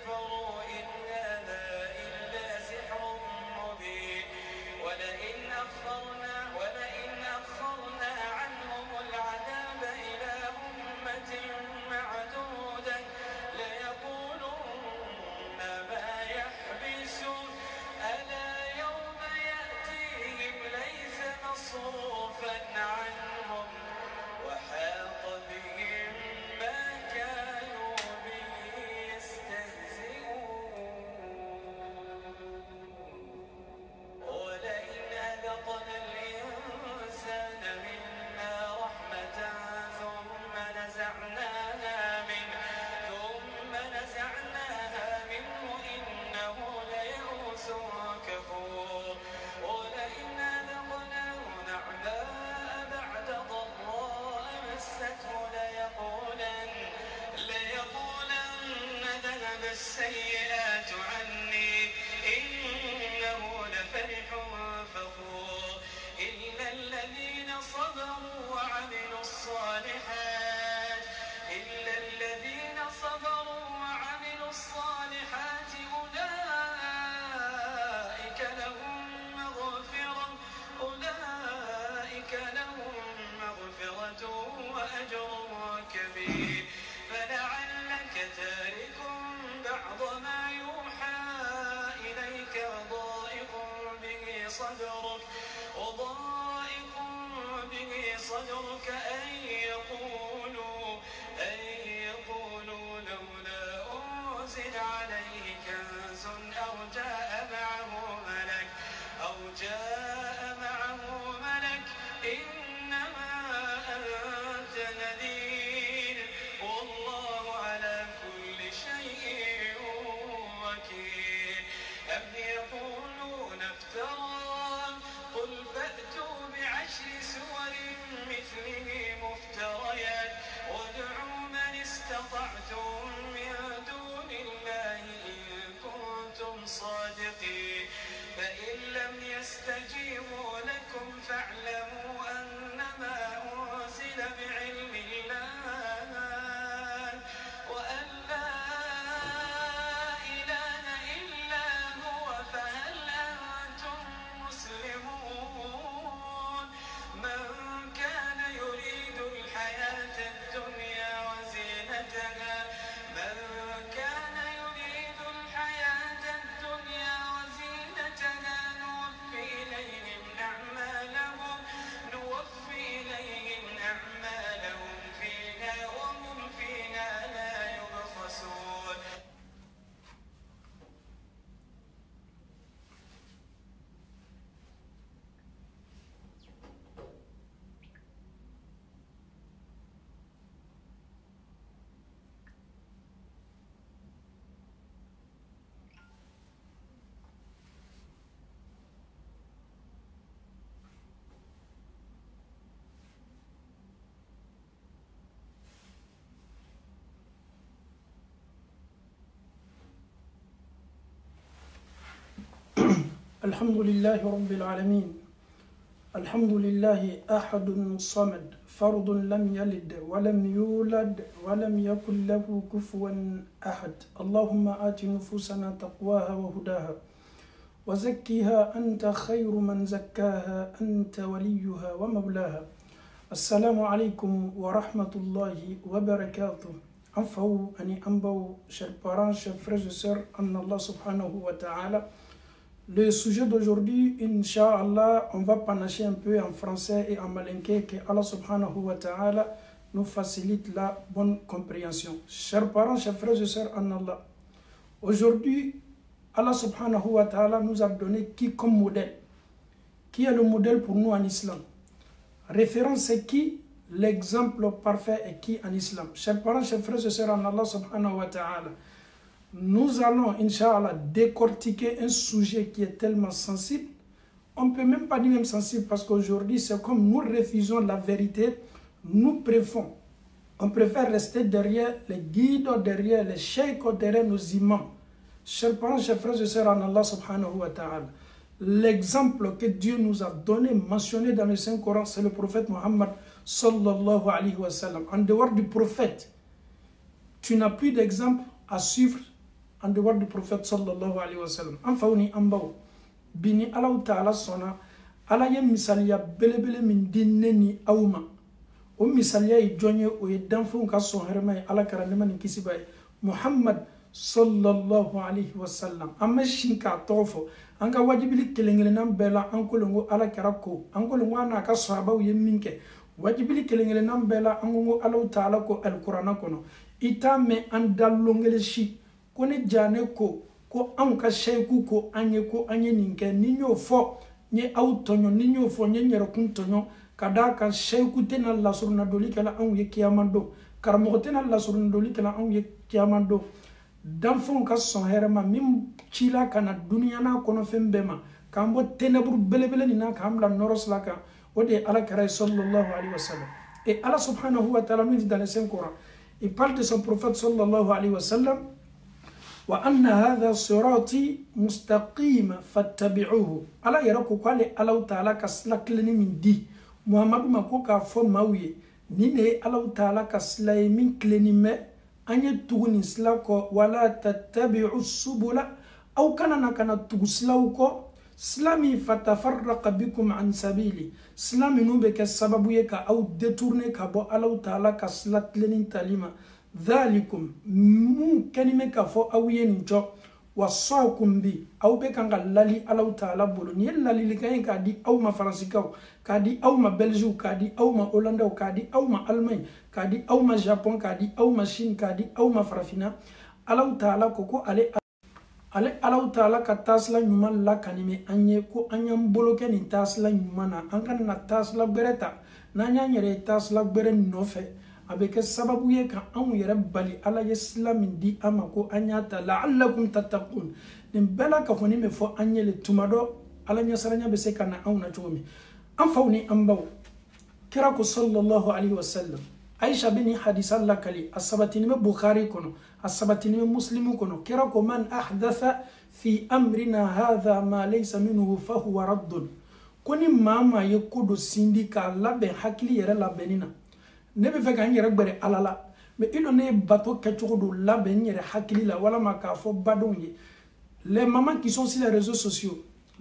كفروا إن هذا إلا سحر مبين ولئن أخرنا عنهم العذاب إلى أمة معدودة ليقولن ما يحبسون ألا يوم يأتيهم ليس مصروفا عنهم وحاق بهم ما كانوا به يستهزئون ولئن أذقنا الإنسان منا رحمة ثم نزعناها منه إنه ليئوس كفور ولئن أذقناه نعماء بعد ضراء مسته ليقولن ذهب السيئات عني إنه لفرح فخور إلا الذين صبروا وعملوا الصالحات أولئك لهم مغفرة وأجر كبير فلعلك تارك بعض ما يوحى إليك وضائق به صدرك أن يقولوا لولا أنزل عليه كنز أو جاء معه ملك إنما أنت نذير والله على كل شيء وكيل أم يقولون افتراه قل فأتوا بعشر سور مثله مفتريات وادعوا من استطعتم من دون الله إن كنتم صادقين فإن لم يستجيبوا لكم فاعلموا أنما أنزل بعلم الله وأن لا إله إلا هو فهل أنتم مسلمون من كان يريد الحياة الدنيا وزينتها نوفي إليهم أعمالهم فيها وهم فيها لا يبخسون الحمد لله رب العالمين الحمد لله أحد صمد فرد لم يلد ولم يولد ولم يكن له كفوا أحد اللهم آت نفوسنا تقواها وهداها وزكها أنت خير من زكاها أنت وليها ومولاها السلام عليكم ورحمة الله وبركاته Enfin, chers parents, chers frères et sœurs, en Allah subhanahu wa ta'ala. Le sujet d'aujourd'hui, Inch'Allah, on va panacher un peu en français et en malinké, que Allah subhanahu wa ta'ala nous facilite la bonne compréhension. Chers parents, chers frères et sœurs en Allah, aujourd'hui, Allah subhanahu wa ta'ala nous a donné qui comme modèle? Qui est le modèle pour nous en islam? Référence c'est qui? L'exemple parfait est qui en islam? Chers parents, chers frères et sœurs en Allah subhanahu wa ta'ala, nous allons, Inch'Allah, décortiquer un sujet qui est tellement sensible. On ne peut même pas dire même sensible parce qu'aujourd'hui, c'est comme nous refusons la vérité, nous préférons. On préfère rester derrière les guides, derrière les cheikhs, derrière nos imams. Chers parents, chers frères et sœurs en Allah subhanahu wa ta'ala, l'exemple que Dieu nous a donné, mentionné dans le Saint-Coran, c'est le prophète Mohammed sallallahu alayhi wa sallam. En dehors du prophète, tu n'as plus d'exemple à suivre en dehors du prophète sallallahu alayhi wa sallam. En fauni ambaw bini Allah ta'ala sona ala ye misaliya belebele min dinne ni awma o misaliya yi jonye o ye danfon ka son herma ala karandema ni kisiba Muhammad sallallahu alayhi wa sallam amma shinka tofo anga wajibili kelengele nan bela ankolongo ala karako ankolongo ana ka sahaba ye minke wajibili kelengele nan bela angongo Allah ta'ala ko alqur'ana kono ita me andalongele shi kone jane ko an ka sheku ko anye ninke ninyo fo nye autonyo ninyo fo nye nyero kuntonyo kada ka sheku tena la surna doli kala an ye kiyamando karamo tena la surna doli kala an ye kiyamando danfon ka son herma mim chila kana dunia na kono fembema kambo tenebur belebele ni na kamla noros laka ode ala kara sallallahu alaihi wasallam et Allah subhanahu wa ta'ala nous dit dans le Saint Coran il parle de son prophète sallallahu alayhi wa sallam وأن هذا صراطي مستقيم فاتبعوه على يركو قال الله تعالى كسلك لني من دي محمد ما كوكا فماوي نيني الله تعالى كسلاي من كلني ما أني تغني سلاكو ولا تتبعوا السبل أو كان تغسلاوكو سلامي فتفرق بكم عن سبيلي سلامي نوبك السبب يكا أو ديتورني كابو الله تعالى كسلك لني تاليما ذلكم مو كلمة كفو أو ينجو وصاكم بي أو بكان لالي الله تعالى بولو نيل لالي لكاين كادي أو ما فرنسيكاو كادي أو ما بلجيو كادي أو ما هولندا كادي أو ما ألمانيا كادي أو ما جابون كادي أو ما شين كادي أو ما فرافينا الله تعالى كوكو علي الله تعالى كتاسلا نيمان لا كانيمي أني كو أنيام بولوكي نتاسلا نيمانا أنكا نتاسلا بريتا نانيا نيري تاسلا برين نوفي avec sababu ye ka an yɛrɛ bali ala ye sila min di an ma ko an y'a ta la'allakum tattaqun nin bɛɛ la ka fɔ ni min fɔ an ye le tuma dɔ ala ɲɛsaranya bɛ se ka na anw na cogo min an faw ni an baw kira ko sallallahu alaihi wa sallam Aisha bin hadisa lakali a sabatini bɛ Bukhari kɔnɔ a sabatini bɛ Muslimu kɔnɔ kira ko man ahdatha fi amrina hadha ma laysa minhu fa huwa raddun ko ni maa maa ye ko dɔ sindi k'a labɛn hakili yɛrɛ labɛnni na ne bɛ fɛ ka n yɛrɛ gbɛrɛ ala la mais i dɔn ne ye bato kɛcogo dɔ labɛn n yɛrɛ hakili la walama k'a fɔ badenw ye les mamans qui sont sur les réseaux sociaux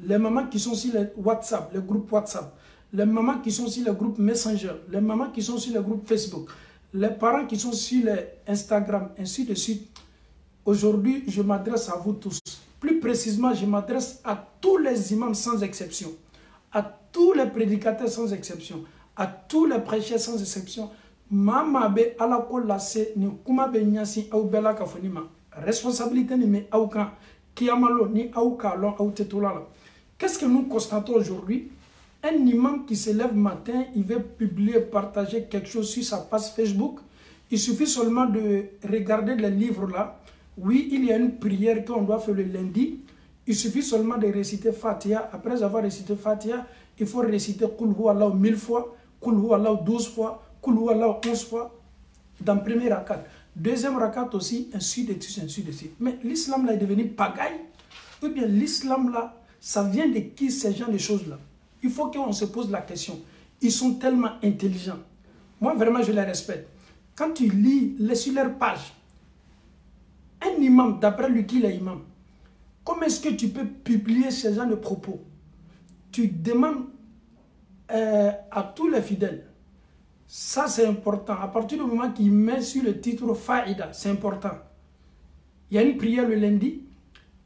les mamans qui sont sur les WhatsApp les groupes WhatsApp les mamans qui sont sur les groupes Messenger les mamans qui sont sur les groupes Facebook les parents qui sont sur les Instagram ainsi de suite aujourd'hui je m'adresse à vous tous plus précisément je m'adresse à tous les imams sans exception à tous les prédicateurs sans exception à tous les prêcheurs sans exception mama be ala ko lase ni kuma be nyasi au bela ka fonima responsabilité ni me au kan kiamalo ni au kalon au tetulala. Qu'est-ce que nous constatons aujourd'hui? Un imam qui se lève matin, il veut publier, partager quelque chose sur sa page Facebook. Il suffit seulement de regarder les livres là. Oui, il y a une prière qu'on doit faire le lundi. Il suffit seulement de réciter Fatiha. Après avoir récité Fatiha, il faut réciter Qul Huwa Allahu 1000 fois, Qul Huwa Allahu 12 fois, Qul Huwa Allahu 11 fois dans le premier rakat. Deuxième rakat aussi, ainsi de suite, ainsi de suite. Mais l'islam là est devenu pagaille. Ou bien l'islam là, ça vient de qui ces gens de choses là? Il faut qu'on se pose la question. Ils sont tellement intelligents. Moi vraiment je les respecte. Quand tu lis sur leur page, un imam, d'après lui qui est imam, comment est-ce que tu peux publier ce genre de propos? Tu demandes à tous les fidèles. Ça c'est important. À partir du moment qu'il met sur le titre Faïda, c'est important. Il y a une prière le lundi,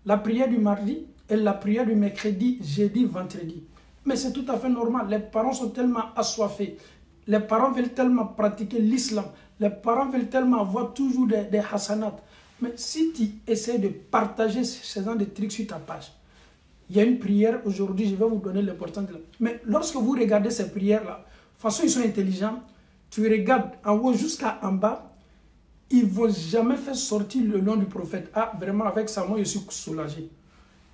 la prière du mardi et la prière du mercredi, jeudi, vendredi. Mais c'est tout à fait normal. Les parents sont tellement assoiffés. Les parents veulent tellement pratiquer l'islam. Les parents veulent tellement avoir toujours des hasanats. Mais si tu essaies de partager ce genre de trucs sur ta page, il y a une prière aujourd'hui, je vais vous donner l'importance de la... Mais lorsque vous regardez ces prières-là, de toute façon, ils sont intelligents. Tu regardes en haut jusqu'à en bas, ils ne vont jamais faire sortir le nom du prophète. Ah, vraiment, avec ça, moi, je suis soulagé.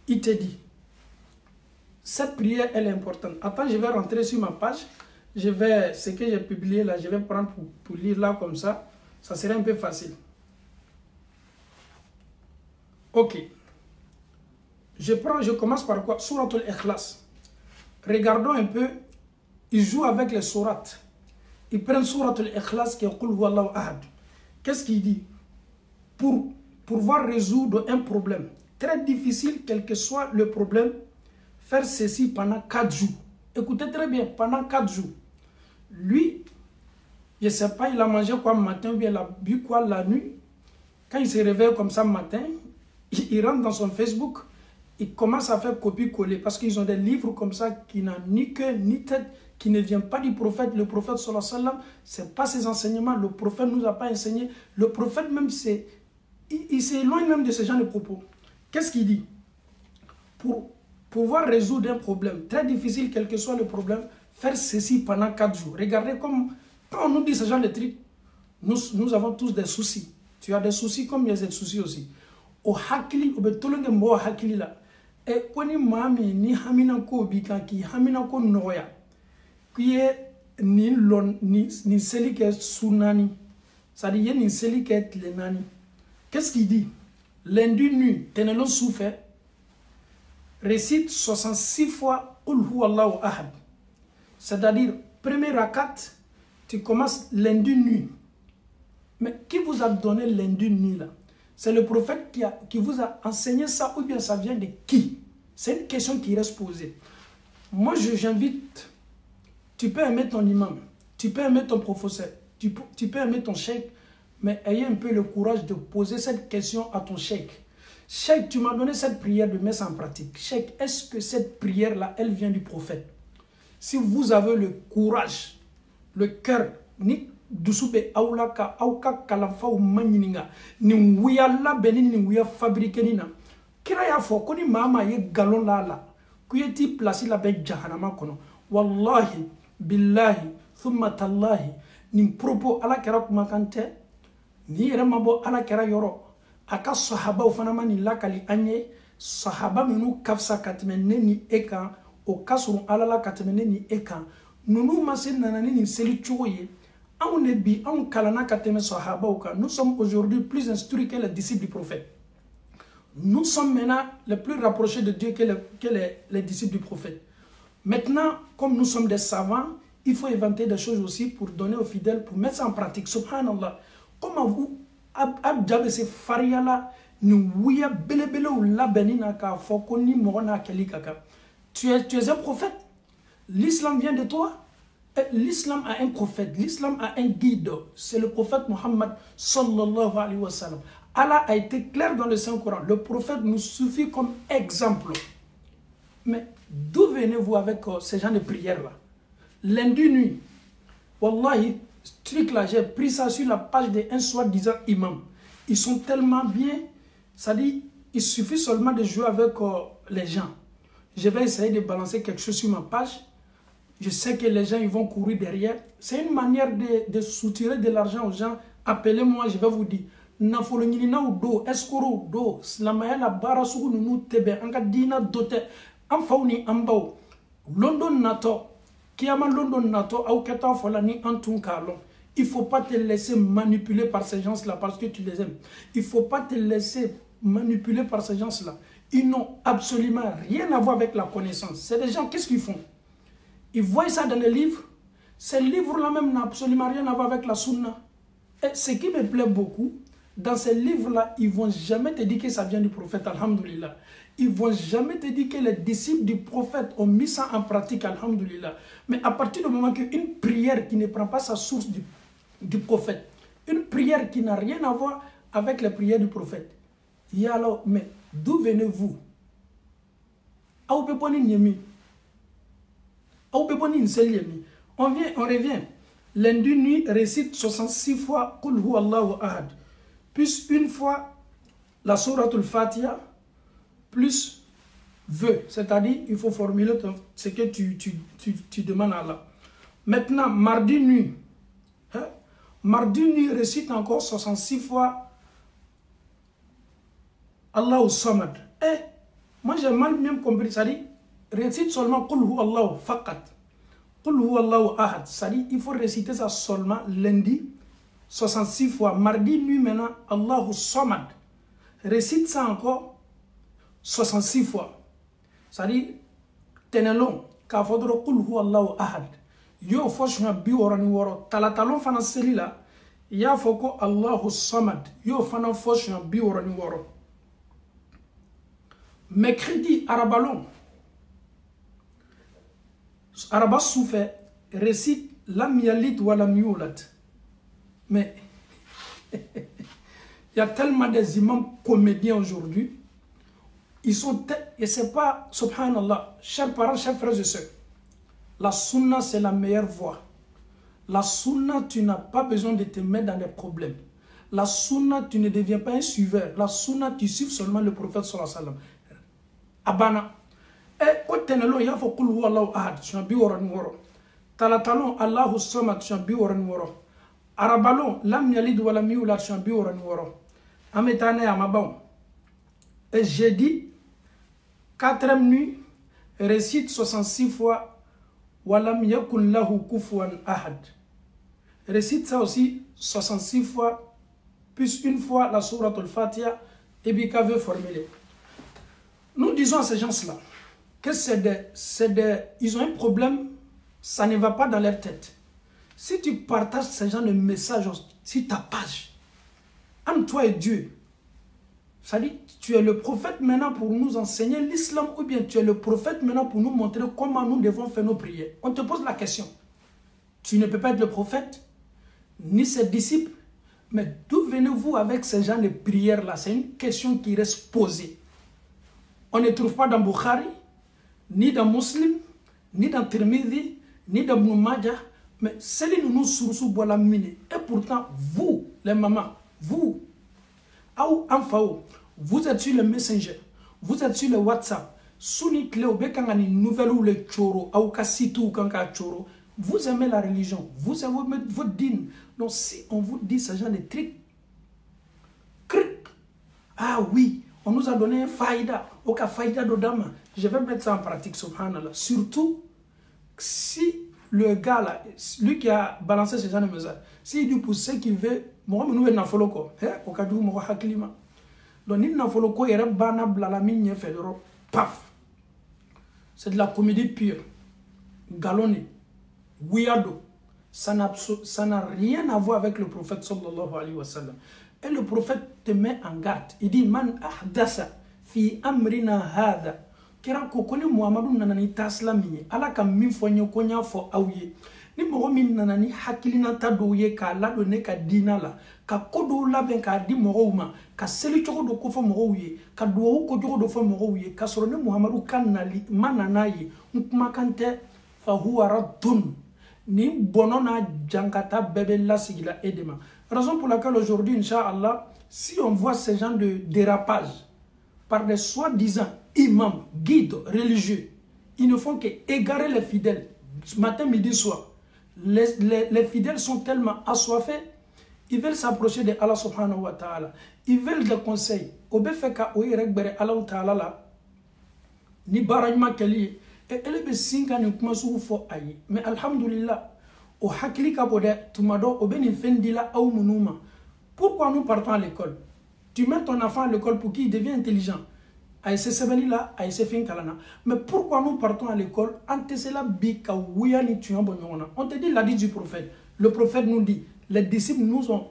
Il te dit, cette prière, elle est importante. Attends, je vais rentrer sur ma page. Ce que j'ai publié là, je vais prendre pour lire là comme ça. Ça serait un peu facile. Ok. Je commence par quoi? Souratul Ikhlas. Regardons un peu. Ils jouent avec les sourates. Ils prennent Souratul Ikhlas qui est Qul Huwallahu Ahad. Qu'est-ce qu'il dit? Pour pouvoir résoudre un problème très difficile, quel que soit le problème, faire ceci pendant 4 jours. Écoutez très bien, pendant 4 jours. Lui, je ne sais pas, il a mangé quoi le matin, ou bien il a bu quoi la nuit. Quand il se réveille comme ça le matin, il rentre dans son Facebook, il commence à faire copier-coller, parce qu'ils ont des livres comme ça qui n'ont ni queue ni tête, qui ne viennent pas du prophète. Le prophète, sallallahu alayhi wa sallam, ce n'est pas ses enseignements, le prophète ne nous a pas enseigné. Le prophète même, il s'éloigne même de ce genre de propos. Qu'est-ce qu'il dit? Pour pouvoir résoudre un problème très difficile, quel que soit le problème, faire ceci pendant 4 jours. Regardez comme, quand on nous dit ce genre de trucs, nous avons tous des soucis. Tu as des soucis comme il y a des soucis aussi. Au hakili, au betolonge mo hakili la. Et koni mami ni hamina ko bikanki, hamina ko noya. Kuye ni lon ni selike sunani. C'est-à-dire ni selike tlenani. Qu'est-ce qu'il dit? Lundi nuit, tenelon souffert. Récite 66 fois Qul huwallahu ahad. C'est-à-dire, premier rakat, tu commences lundi nuit. Mais qui vous a donné lundi nuit là? C'est le prophète qui vous a enseigné ça, ou bien ça vient de qui? C'est une question qui reste posée. Moi, j'invite, tu peux aimer ton imam, tu peux aimer ton professeur, tu peux aimer ton cheikh, mais ayez un peu le courage de poser cette question à ton cheikh. Cheikh, tu m'as donné cette prière de mettre en pratique. Cheikh, est-ce que cette prière-là, elle vient du prophète? Si vous avez le courage, le cœur, ni dusube aulaka auka kalafa ou manininga, ni wuya la beni ni wuya fabriqué nina. Kira ya fo koni mama ye galon la kuyeti place la be jahanama kono. Wallahi, billahi, thumma tallahi, ni propos ala kera kumakante, ni remabo ala kera yoro. Aka sahaba ufanama ni lakali anye, sahaba minu kafsa katmene ni eka, o kasuru alala katmene ni eka. Nunu masin nanani ni seli choye. Nous sommes aujourd'hui plus instruits que les disciples du prophète. Nous sommes maintenant les plus rapprochés de Dieu que les disciples du prophète. Maintenant, comme nous sommes des savants, il faut inventer des choses aussi pour donner aux fidèles, pour mettre ça en pratique. Subhanallah. Comment vous, abdjabe se fariala, nous ouya belebele ou la benina ka fokoni morona keli kaka. Tu es un prophète. L'islam vient de toi. L'islam a un prophète, l'islam a un guide, c'est le prophète Mohammed sallallahu alayhi wa sallam. Allah a été clair dans le Saint-Coran, le prophète nous suffit comme exemple. Mais d'où venez-vous avec ces gens de prière-là? Lundi nuit, wallahi, ce truc-là, j'ai pris ça sur la page d'un soi-disant imam. Ils sont tellement bien, ça dit, il suffit seulement de jouer avec les gens. Je vais essayer de balancer quelque chose sur ma page. Je sais que les gens ils vont courir derrière. C'est une manière de soutirer de l'argent aux gens. Appelez-moi, je vais vous dire. Nafolonina ou do, escoro do, slamaya la barasugu nunu tebe, anga dina dote, amfauni ambao. London nato, kiama London nato, au ketan folani antun kalon. Il ne faut pas te laisser manipuler par ces gens-là parce que tu les aimes. Il ne faut pas te laisser manipuler par ces gens-là. Ils n'ont absolument rien à voir avec la connaissance. C'est des gens, qu'est-ce qu'ils font? Ils voient ça dans les livres. Ces livres-là même n'ont absolument rien à voir avec la sunna. Et ce qui me plaît beaucoup, dans ces livres-là, ils ne vont jamais te dire que ça vient du prophète, alhamdoulilah. Ils ne vont jamais te dire que les disciples du prophète ont mis ça en pratique, alhamdoulilah. Mais à partir du moment qu'une prière qui ne prend pas sa source du prophète, une prière qui n'a rien à voir avec les prières du prophète, il y a alors, mais d'où venez-vous? On revient. Lundi nuit, récite 66 fois Qul huwallahu ahad. Plus une fois la souratul Fatiha, plus vœu. C'est-à-dire, il faut formuler ce que tu demandes à Allah. Maintenant, mardi nuit. Mardi nuit, récite encore 66 fois Allahu Samad. Moi j'ai mal bien compris. C'est-à-dire, récite seulement Qul huwallahu faqat. Qul huwallahu ahad. C'est-à-dire, il faut réciter ça seulement lundi 66 fois. Mardi nuit maintenant, Allahu Samad. Récite ça encore 66 fois. C'est-à-dire, tenelon, ka fodro Qul huwallahu ahad. Yo foshna bi worani woro. Talatalon fana seli la. il y a foko Allahu Samad yo fana foshan bi woroni woro mercredi arabalon araba souffert récite lam yalid wa lam yulad. Mais il y a tellement des imams comédiens aujourd'hui, ils sont et c'est pas subhanallah, chers parents, chers frères et sœurs, la sunna c'est la meilleure voie. La sunna, tu n'as pas besoin de te mettre dans des problèmes. La sunna, tu ne deviens pas un suiveur. La sunna, tu suis seulement le prophète sallallahu alayhi wa sallam. Abana. Et quand tu es là, il y a faut que Allahu ahad, tu as bi waran woro. Talatalon Allahu samad, tu as bi waran woro. Arabalon lam yalid wa lam yulad, tu as bi waran woro. Ametane amabon. Et j'ai dit 4e nuit, récite 66 fois walam yakun lahu kufuwan ahad. Récite ça aussi 66 fois, plus une fois la sourate al-Fatiha, et Bika veut formuler. Nous disons à ces gens-là que ils ont un problème, ça ne va pas dans leur tête. Si tu partages ces gens de messages sur ta page, entre toi et Dieu, ça dit, tu es le prophète maintenant pour nous enseigner l'islam ou bien tu es le prophète maintenant pour nous montrer comment nous devons faire nos prières. On te pose la question. Tu ne peux pas être le prophète ni ses disciples, mais d'où venez-vous avec ces gens de prières-là? C'est une question qui reste posée. On ne trouve pas dans Bukhari, ni dans Muslim, ni dans Tirmidhi, ni dans Ibn Majah, mais c'est nous sources bois la mine. Et pourtant, vous, les mamans, vous, vous êtes sur le Messenger, vous êtes sur le WhatsApp, Souni Cléo, Bekangani, nouvelle ou le Choro, Aouka Sitou, Kanka Choro. Vous aimez la religion, vous aimez votre dîne. Donc si on vous dit ce genre de trucs, ah oui, on nous a donné un faïda, Oka faïda d'Odama. Je vais mettre ça en pratique, subhanallah. Surtout, si le gars là, lui qui a balancé ce genre de message, s'il dit pour ceux qui veulent, moi, je vais n'affoloo ko, okadou mo hakilima. Donc ni n'affoloo ko, yere bana blalami nye fedoro, paf. C'est de la comédie pure, galonnée. Weirdo, ça n'a rien à voir avec le prophète sallallahu alayhi wa sallam. Et le prophète te met en garde. Il dit man ahdasa fi amrina hada. Kira ko koni Muhammadu nanani taslami ala kam min fonyo konya fo awye. Ni mo min nanani hakilina tadoye ka la do ne ka dina la ka kodo la ben ka di mo ma ka seli choko do ko fo mo wiye ka do ko jogo do fo mo wiye ka soro ne Muhammadu kanali mananayi nkuma kante fa huwa raddun. Ni bonona jankata bébé la sigila edema. Raison pour laquelle aujourd'hui, Inch'Allah, si on voit ces gens de dérapage par des soi-disant imams, guides religieux, ils ne font qu'égarer les fidèles. Matin, midi, soir. Les fidèles sont tellement assoiffés, ils veulent s'approcher de Allah subhanahu wa ta'ala. Ils veulent des conseils. Obefeka oyerekbere Allah ta'ala la. Ni barajma keli. Et elle est singa ni kuma sugu fo ayi. Mais alhamdulillah, au hakili kabode, tumado, au benifendila au munuma. Pourquoi nous partons à l'école? Tu mets ton enfant à l'école pour qu'il devienne intelligent. Aïsse sebenila, aïsse fin kalana. Mais pourquoi nous partons à l'école? Antesela bika ouya ni tuyan bonyona. On te dit l'adit du prophète. Le prophète nous dit, les disciples nous ont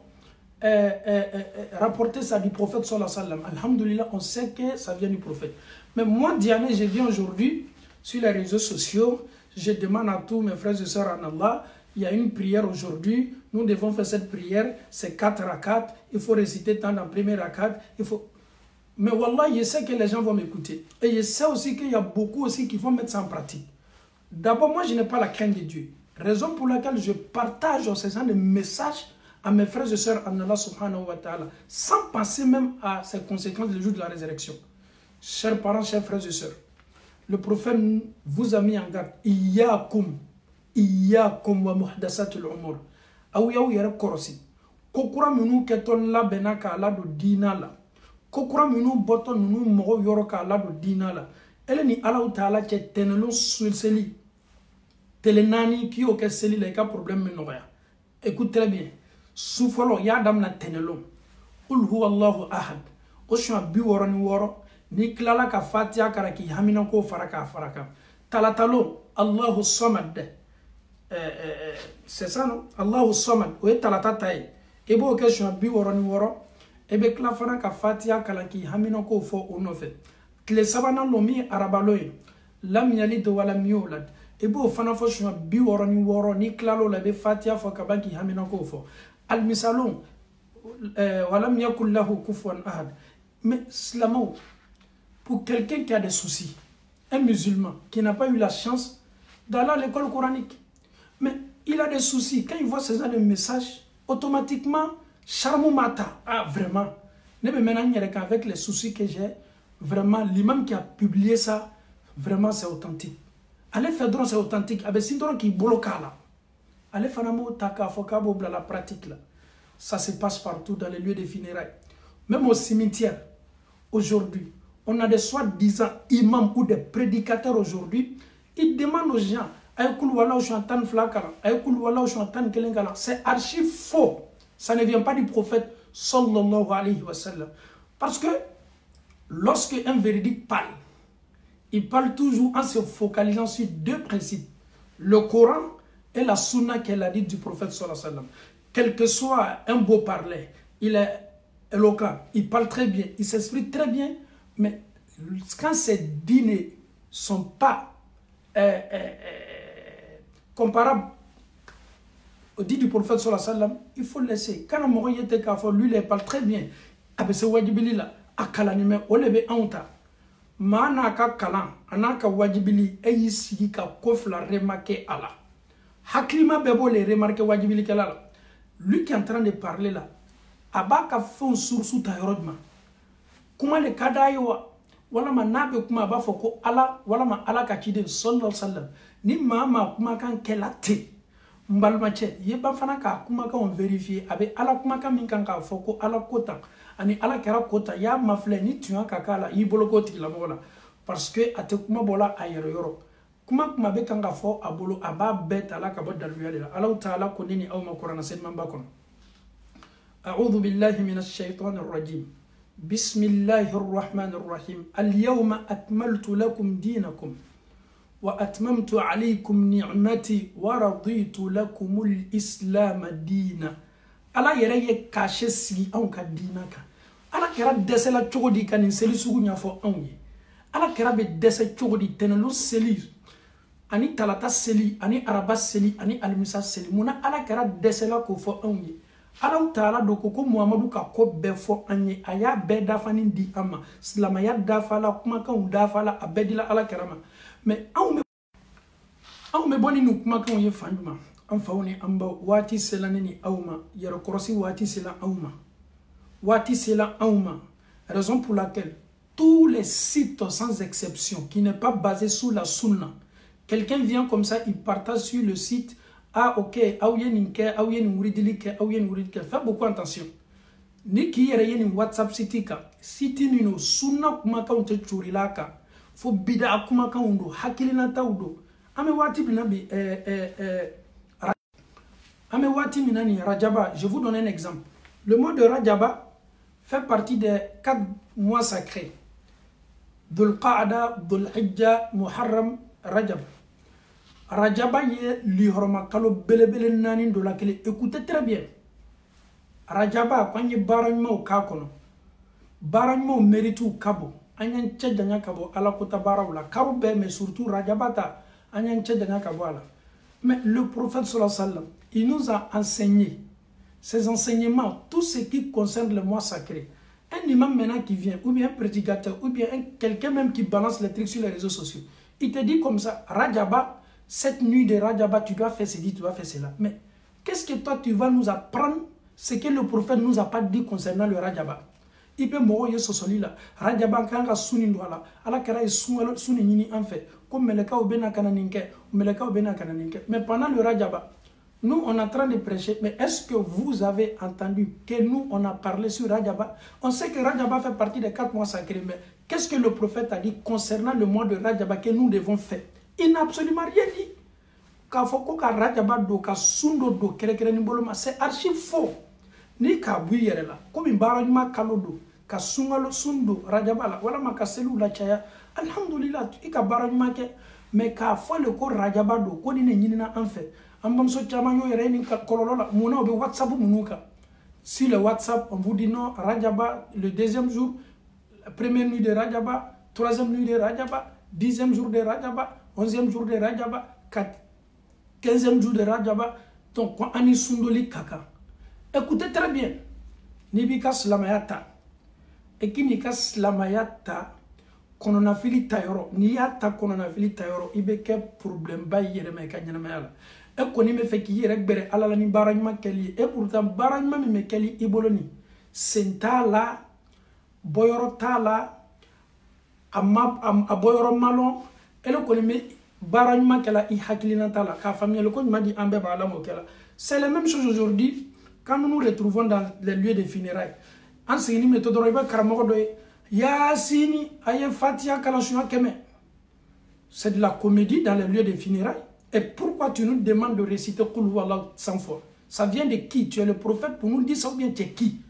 rapporté ça du prophète sallallahu alayhi wa sallam. Alhamdulillah, on sait que ça vient du prophète. Mais moi, Diane, je viens aujourd'hui sur les réseaux sociaux, je demande à tous mes frères et sœurs en Allah, il y a une prière aujourd'hui, nous devons faire cette prière, c'est 4 rakats, il faut réciter tant dans le premier rakat, il faut... Mais wallah, je sais que les gens vont m'écouter. Et je sais aussi qu'il y a beaucoup aussi qui vont mettre ça en pratique. D'abord, moi, je n'ai pas la crainte de Dieu. Raison pour laquelle je partage ce genre de messages à mes frères et sœurs en Allah subhanahu wa ta'ala, sans penser même à ses conséquences le jour de la résurrection. Chers parents, chers frères et sœurs, le prophète vous a mis en garde. Iyyakum wa muhdasatul umur. Aouya yere korosi. Kokura minu keton la benaka la do dina la. Kokura minu boton minu mogo yoroka la do dina la. Ele ni Allah ta'ala ke tenelo sulseli. Telenani ki o ke seli la ka problème me noya. Écoute très bien. Soufolo ya dam na tenelo. Ul huwa Allahu ahad. Oshwa bi woro ni woro. Ni klala ka fatia karaki hamina ko faraka. Talatalo Allahu samad. C'est ça non? Allahu samad. Oye talata taye. e b'o kɛ siɲɛ 66 e bɛ tila fana ka fatiya kalan k'i haminako fɔ o nɔfɛ tile sabanan lo min ye arabalo ye lam yalid wa lam yulad e b'o fana fɔ siɲɛ 66 ni tilal'o la i bɛ fatiya fɔ ka ban k'i haminako fɔ almisalon wa lam yakul lahu kufuwan ahad. Mais silamɛw, pour quelqu'un qui a des soucis, un musulman qui n'a pas eu la chance d'aller à l'école coranique, mais il a des soucis. Quand il voit ce genre de messages, automatiquement, Charmou Mata, ah vraiment, ne me maintenant avec les soucis que j'ai, vraiment, l'imam qui a publié ça, vraiment c'est authentique. Allez faire drôle, c'est authentique. Avec syndrome qui bloque là. Allez faire un mot, taka, fokabo, la pratique là. Ça se passe partout dans les lieux de funérailles. Même au cimetière, aujourd'hui, on a des soi-disant imams ou des prédicateurs aujourd'hui, ils demandent aux gens, c'est archi faux. Ça ne vient pas du prophète sallallahu alayhi wa sallam. Parce que lorsque un véridique parle, il parle toujours en se focalisant sur deux principes, le Coran et la sunna qu'elle a dit du prophète sallallahu alayhi wa sallam. Quel que soit un beau parler, il est éloquent, il parle très bien, il s'exprime très bien, mais quand ces dîners ne sont pas comparables au dit du prophète sallallahu alayhi wa sallam, il faut le laisser. Quand on m'a dit lui, il parle très bien, avec ce wajibili là, à kalanime, on le veut en ta. Mana ka kalan, anaka wajibili, et ici ka kofla remarqué à la. Haklima bebo les remarqué wajibili kala. Lui qui est en train de parler là, abaka fon sursu ta yorodma. Kuma le kadayo wala ma nabe kuma ba foko ala wala ma ala ka kide sallallahu alaihi wasallam. Ni mama kuma kan kelate. Mbalma che yeba fana ka kuma kan vérifier abe ala kuma kan min kan ka foko ala kota ani ala kera kota ya mafle ni tuan kakala yi boloko tikila mola parce que ate kuma bola ayero yoro. Kuma kuma be kanga fo abolo aba bet ala ka bodda luyala ala taala ko nini aw ma qur'ana sen mamba kono a'udhu billahi minash shaitanir rajim bismillahir rahmanir rahim al yawma akmaltu lakum dinakum wa atmamtu alaykum ni'mati wa raditu lakum al islam diina ala yere ye caché si an ka dinaka ala kera desela chogodi kan seli sugu nya fo anwi ala kera be dese chogodi tenelu seli ani talata seli ani araba seli ani almisa seli muna ala kera desela ko fo anwi ala taala do ko muhammadu ka ko be fo anye aya be dafani di ama silama ya dafala kuma kan dafala abedila ala kerama mais aw me boni nu kuma kan ye fanduma am fawni amba wati selaneni awma yero korosi wati sela awma wati sela awma raison pour laquelle tous les sites sans exception qui n'est pas basé sur la sunna. Quelqu'un vient comme ça, il partage sur le site. Ah, ok, fais beaucoup attention. Ni qui est WhatsApp site site ni sunna kuma ka unte churilaka. Fo bida akuma ka undo hakilina taudo. Ame wati binabi ame wati minani Rajaba. Je vous donne un exemple. Le mois de Rajaba fait partie des 4 mois sacrés. Dhul Qa'ada, Dhul Hijja, Muharram, Rajab. Rajaba ye lihorma kalo belebele nani do la kele. Écoutez très bien. Rajaba quand ye baranyma o kakono. Baranyma o méritu kabo. Anyan tchedanya kabo ala kota barawla. Karube mais surtout Rajabata anyan tchedanya kabo ala. Mais le prophète sallallahu alayhi wa sallam, il nous a enseigné ces enseignements, tout ce qui concerne le mois sacré. Un imam maintenant qui vient, ou bien un prédicateur, ou bien quelqu'un même qui balance les trucs sur les réseaux sociaux, il te dit comme ça, Rajaba, cette nuit de Rajaba, tu dois faire ceci, tu dois faire cela. Mais qu'est-ce que toi tu vas nous apprendre, ce que le prophète ne nous a pas dit concernant le Rajaba? Il peut mourir ce soli là. Rajaba kanga suni ndwala. Ala kera suni nini en fait. Comme meleka obena kananinke, meleka obena kananinke. Mais pendant le Rajaba, nous on est en train de prêcher. Mais est-ce que vous avez entendu que nous on a parlé sur Rajaba? On sait que Rajaba fait partie des 4 mois sacrés. Mais qu'est-ce que le prophète a dit concernant le mois de Rajaba que nous devons faire? Il n'a absolument rien dit. Kafoko ka Rajaba do ka sundo do kere ni boloma, c'est archi faux. Ni ka buyere la. Comme baranyma kalodo. Ka sungalo sundo Rajaba wala makaselu la chaya alhamdulillah ika baranyma ke mais ka fo le ko Rajaba do ko ni nyina en fait ambam so chama yo yere ni ka kololo la muna obe WhatsApp munuka sur le WhatsApp, on vous dit non, Rajaba, le deuxième jour, la première nuit de Rajaba, troisième nuit de Rajaba, 10e jour de Rajaba, 11e jour de Rajaba, 15e jour de Rajaba. Donc, on a sundoli kaka. Écoutez très bien. Nibika slamayata. Et qui nika slamayata, qu'on a fili tayoro, niyata qu'on a fili tayoro, ibeke problème ba yéreme kanyanamala. Et qu'on y me fait qu'il y ait bere alala ni barajma keli. Et pourtant, barajma me keli iboloni. Senta la, boyoro tala, a boyoro malon, et le qu'on me barajma kela i hakilina tala, ka famille le qu'on m'a dit ambe ba alamo kela. C'est la même chose aujourd'hui quand nous nous retrouvons dans les lieux de funérailles. En ce qui méthode de Karamodo, Yassini, Aye Fatia Kalashua Keme. C'est de la comédie dans les lieux de funérailles. Et pourquoi tu nous demandes de réciter Koulou Allah 100 fois? Ça vient de qui? Tu es le prophète pour nous dire ça ou bien tu es qui?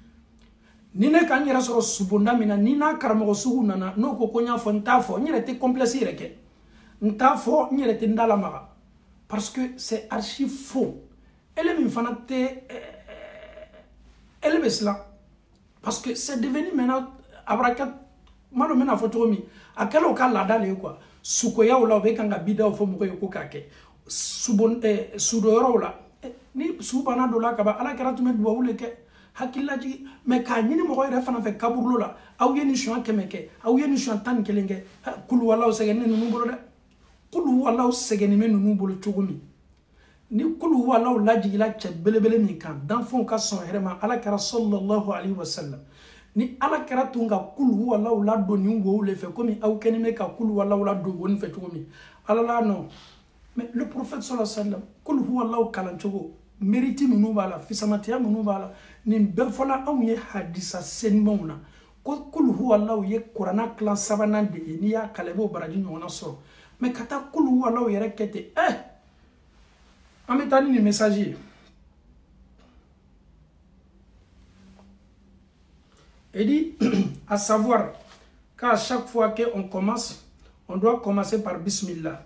Nina Kanyera Soro Subonda Mina, Nina Karamogo Sugunana, no Kokonya Fontafo, n'y était complexé reke. Ntafo, n'y était Ndalamara. Parce que c'est archi faux. Elle est une fanate, elle est cela. Parce que c'est devenu maintenant, abrakat, malo mena fotomi, à quel cas la dalle quoi, sukoya ou la vekanga bida ou fomuko yokake, sudoro la, ni subana dola kaba, ala karatume dwa ou leke, hakilaji, mais kanini mo refana fe kaburlo la, au yeni chuan kemeke, au yeni chuan tan kelenge, kulu wala o segene nunubolo de, kulu wala o segene nunubolo chugumi. Ni kulu wala laji la che belebele mi kan dan fon ka son herema ala kara sallallahu alaihi wasallam ni ala kara tunga kulu wala la do ni wo le fait comme au keni me ka kulu wala la do woni fait comme ala la non mais le prophète sallallahu alayhi wa sallam kulu wala kalanchogo mérite munu bala fisamatiya munu bala ni befola aw ye hadisa senmona ko kulu wala ye qur'ana clan sabanan de ni ya kalebo baraji nyona so mais kata kulu wala yere kete en mettant les messagers. Il dit, à savoir qu'à chaque fois qu'on commence, on doit commencer par Bismillah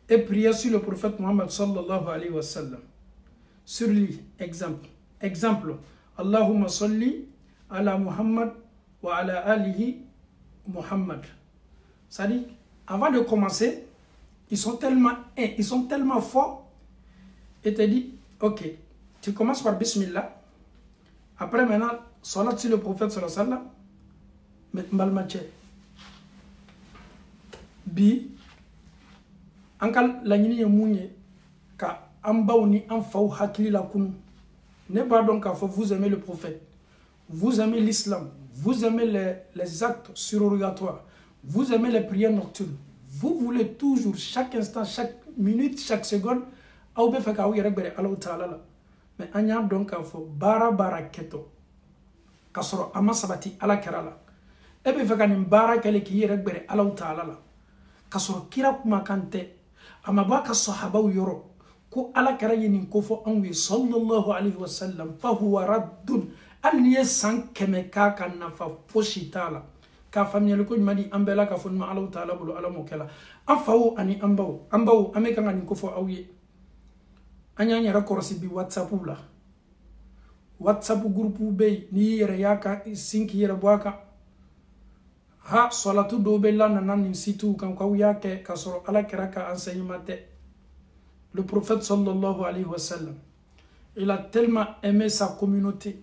et prier sur le prophète Muhammad sallallahu alayhi wa sallam. Sur lui, exemple, Allahumma salli ala Muhammad wa ala alihi Muhammad. C'est-à-dire, avant de commencer, ils sont tellement forts. Et te dit, ok, tu commences par Bismillah. Après maintenant, salat sur le prophète sallallahu alayhi wa sallam. Mais malmache. Bi. Ankal la nyini ye mounye. Ka ambaouni amfaou hakili la kunu. Ne pas donc à vous aimez le prophète. Vous aimez l'islam. Vous aimez les actes surrogatoires. Vous aimez les prières nocturnes. Vous voulez toujours, chaque instant, chaque minute, chaque seconde, aw be faka aw yere gbere Allah taala la mais anya donc fo bara keto kasoro ama sabati ala kerala e be faka ni bara kele ki yere gbere Allah taala la kasoro kira kuma kante ama ba ka sahaba yoro ko ala kera yini ko fo anwi sallallahu alayhi wa sallam fa huwa raddun an yasan keme ka kan na fa foshitala ka famiyel ko madi ambela ka fo ma Allah taala bulu ala mo kala afawo ani ambawo ameka ngani ko fo awye anya nyara korosi bi WhatsApp la WhatsApp groupe be ni yere yaka sinki yere boaka ha salatu do be la nanan ni situ kan ko yake kasoro ala kiraka enseignement. Le prophète sallallahu alayhi wa sallam, il a tellement aimé sa communauté.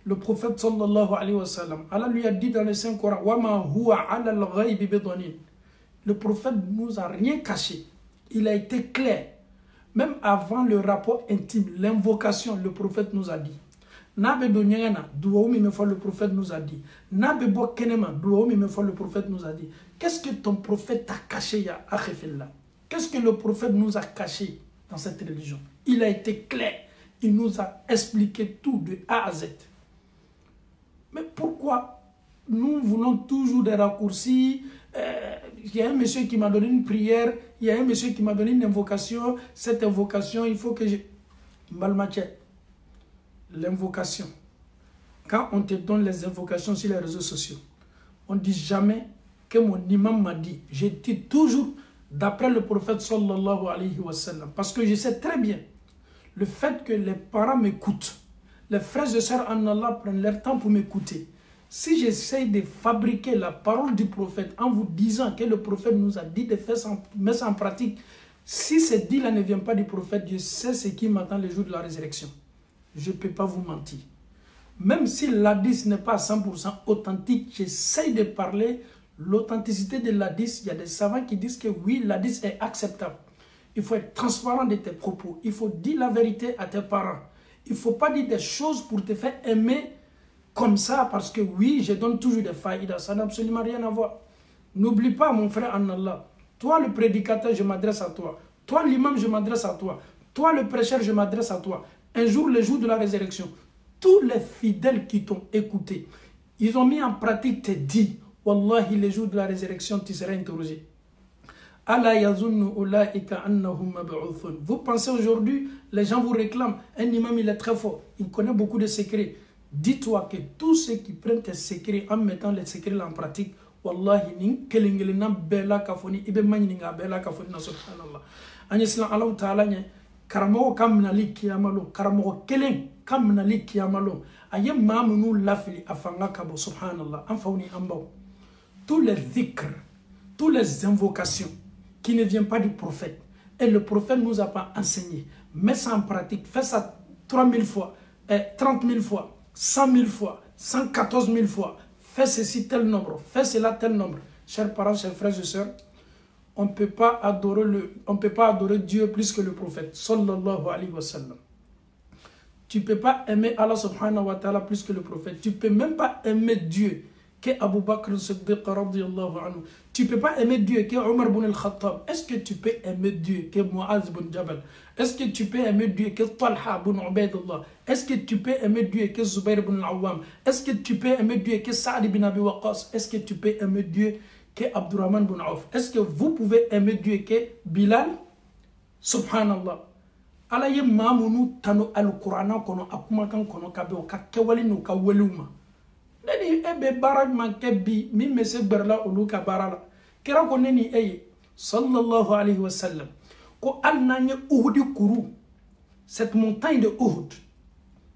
Le prophète sallallahu alayhi wa sallam, Allah lui a dit dans le Saint Coran, wa ma huwa ala al-ghaybi bidanin. Le prophète nous a rien caché. Il a été clair. Même avant le rapport intime, l'invocation, le prophète nous a dit. Nabe do nyana, douaoumi me fois le prophète nous a dit. Nabe bo kenema, douaoumi me fois le prophète nous a dit. Qu'est-ce que ton prophète t'a caché, ya akhefillah? Qu'est-ce que le prophète nous a caché dans cette religion? Il a été clair. Il nous a expliqué tout de A à Z. Mais pourquoi nous voulons toujours des raccourcis? Il y a un monsieur qui m'a donné une prière, il y a un monsieur qui m'a donné une invocation. Cette invocation, il faut que je... Malmache, l'invocation. Quand on te donne les invocations sur les réseaux sociaux, on ne dit jamais que mon imam m'a dit. Je dis toujours d'après le prophète sallallahu alayhi wa sallam. Parce que je sais très bien, le fait que les parents m'écoutent, Les frères et sœurs en Allah prennent leur temps pour m'écouter. Si j'essaie de fabriquer la parole du prophète en vous disant que le prophète nous a dit de mettre ça en pratique, si ce dit-là ne vient pas du prophète, je sais ce qui m'attend le jour de la résurrection. Je ne peux pas vous mentir. Même si l'hadith n'est pas à 100% authentique, j'essaie de parler l'authenticité de l'hadith. Il y a des savants qui disent que oui, l'hadith est acceptable. Il faut être transparent de tes propos. Il faut dire la vérité à tes parents. Il ne faut pas dire des choses pour te faire aimer comme ça, parce que oui, je donne toujours des faïdas. Ça n'a absolument rien à voir. N'oublie pas, mon frère en Allah. Toi, le prédicateur, je m'adresse à toi. Toi, l'imam, je m'adresse à toi. Toi, le prêcheur, je m'adresse à toi. Un jour, le jour de la résurrection, tous les fidèles qui t'ont écouté, ils ont mis en pratique tes dits. Wallahi, le jour de la résurrection, tu seras interrogé. Vous pensez aujourd'hui, les gens vous réclament. Un imam, il est très fort. Il connaît beaucoup de secrets. Dis-toi que tous ceux qui prennent tes secrets en mettant les secrets en pratique, wallahi, nin kelingelina bela kafoni, ibe manyininga bela kafoni na subhanallah. Anyeslan Allah ta'ala nye, karamo kamnali kiyamalo, karamo kelen kamnali kiyamalo, aye mamunu lafili afanga kabo subhanallah, anfauni ambao. Tous les dhikrs, toutes les invocations qui ne viennent pas du prophète, et le prophète nous a pas enseigné, mets ça en pratique, fais ça 3000 fois, 30 000 fois, 100 000 fois, 114 000 fois, fais ceci tel nombre, fais cela tel nombre. Chers parents, chers frères et sœurs, on ne peut pas adorer Dieu plus que le prophète, sallallahu alayhi wa sallam. Tu ne peux pas aimer Allah subhanahu wa ta'ala plus que le prophète. Tu ne peux même pas aimer Dieu que Abu Bakr Siddiq radiyallahu anhu. Tu ne peux pas aimer Dieu que Omar ibn al-Khattab. Est-ce que tu peux aimer Dieu que Muaz ibn Jabal? Est-ce que tu peux aimer Dieu que Talha ibn Ubaydullah? Est-ce que tu peux aimer Dieu que Zubayr ibn al-Awwam? Est-ce que tu peux aimer Dieu que Saad ibn Abi Waqqas? Est-ce que tu peux aimer Dieu que Abdurrahman ibn Auf? Est-ce que vous pouvez aimer Dieu que Bilal? Subhanallah. Ala ye mamunu tano al-Qur'ana kono akumakan kono kabe o ka kewali no ka weluma. Neni ebe baraj manke bi mi mese berla olu ka barala. Kera ko neni eye sallallahu alayhi wa sallam ko alnanye Uhud kuru, cette montagne de Uhud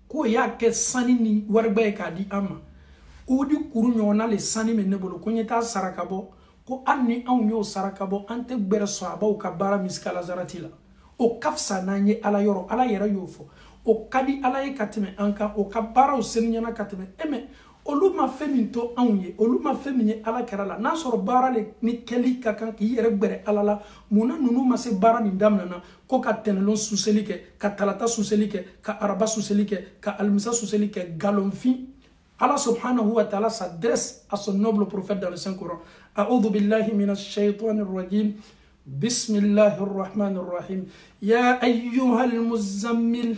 ko ya ke sani ni warbe ka di ama. Uhud kuru nyona le sani me nebolo ko nyeta sarakabo ko anni an yo sarakabo ante gbere sahaba o ka bara miskala zaratila. O kafsa nanye ala yoro ala yera yofo o kadi ala ye katime anka o kabara o senyana katime eme olu ma feminto anye olu ma feminye ala kerala na soro bara le ni keli kakan ki yere gbere ala la muna nunu ma se bara ni damnana ko ka tenelon suselike ka talata suselike ka araba suselike ka almisa suselike galonfi. Allah subhanahu wa ta'ala s'adresse à son noble prophète dans le Saint-Coran. A'udhu billahi minash shaytanir rajim. Bismillahirrahmanirrahim. Ya ayyuhal muzammil.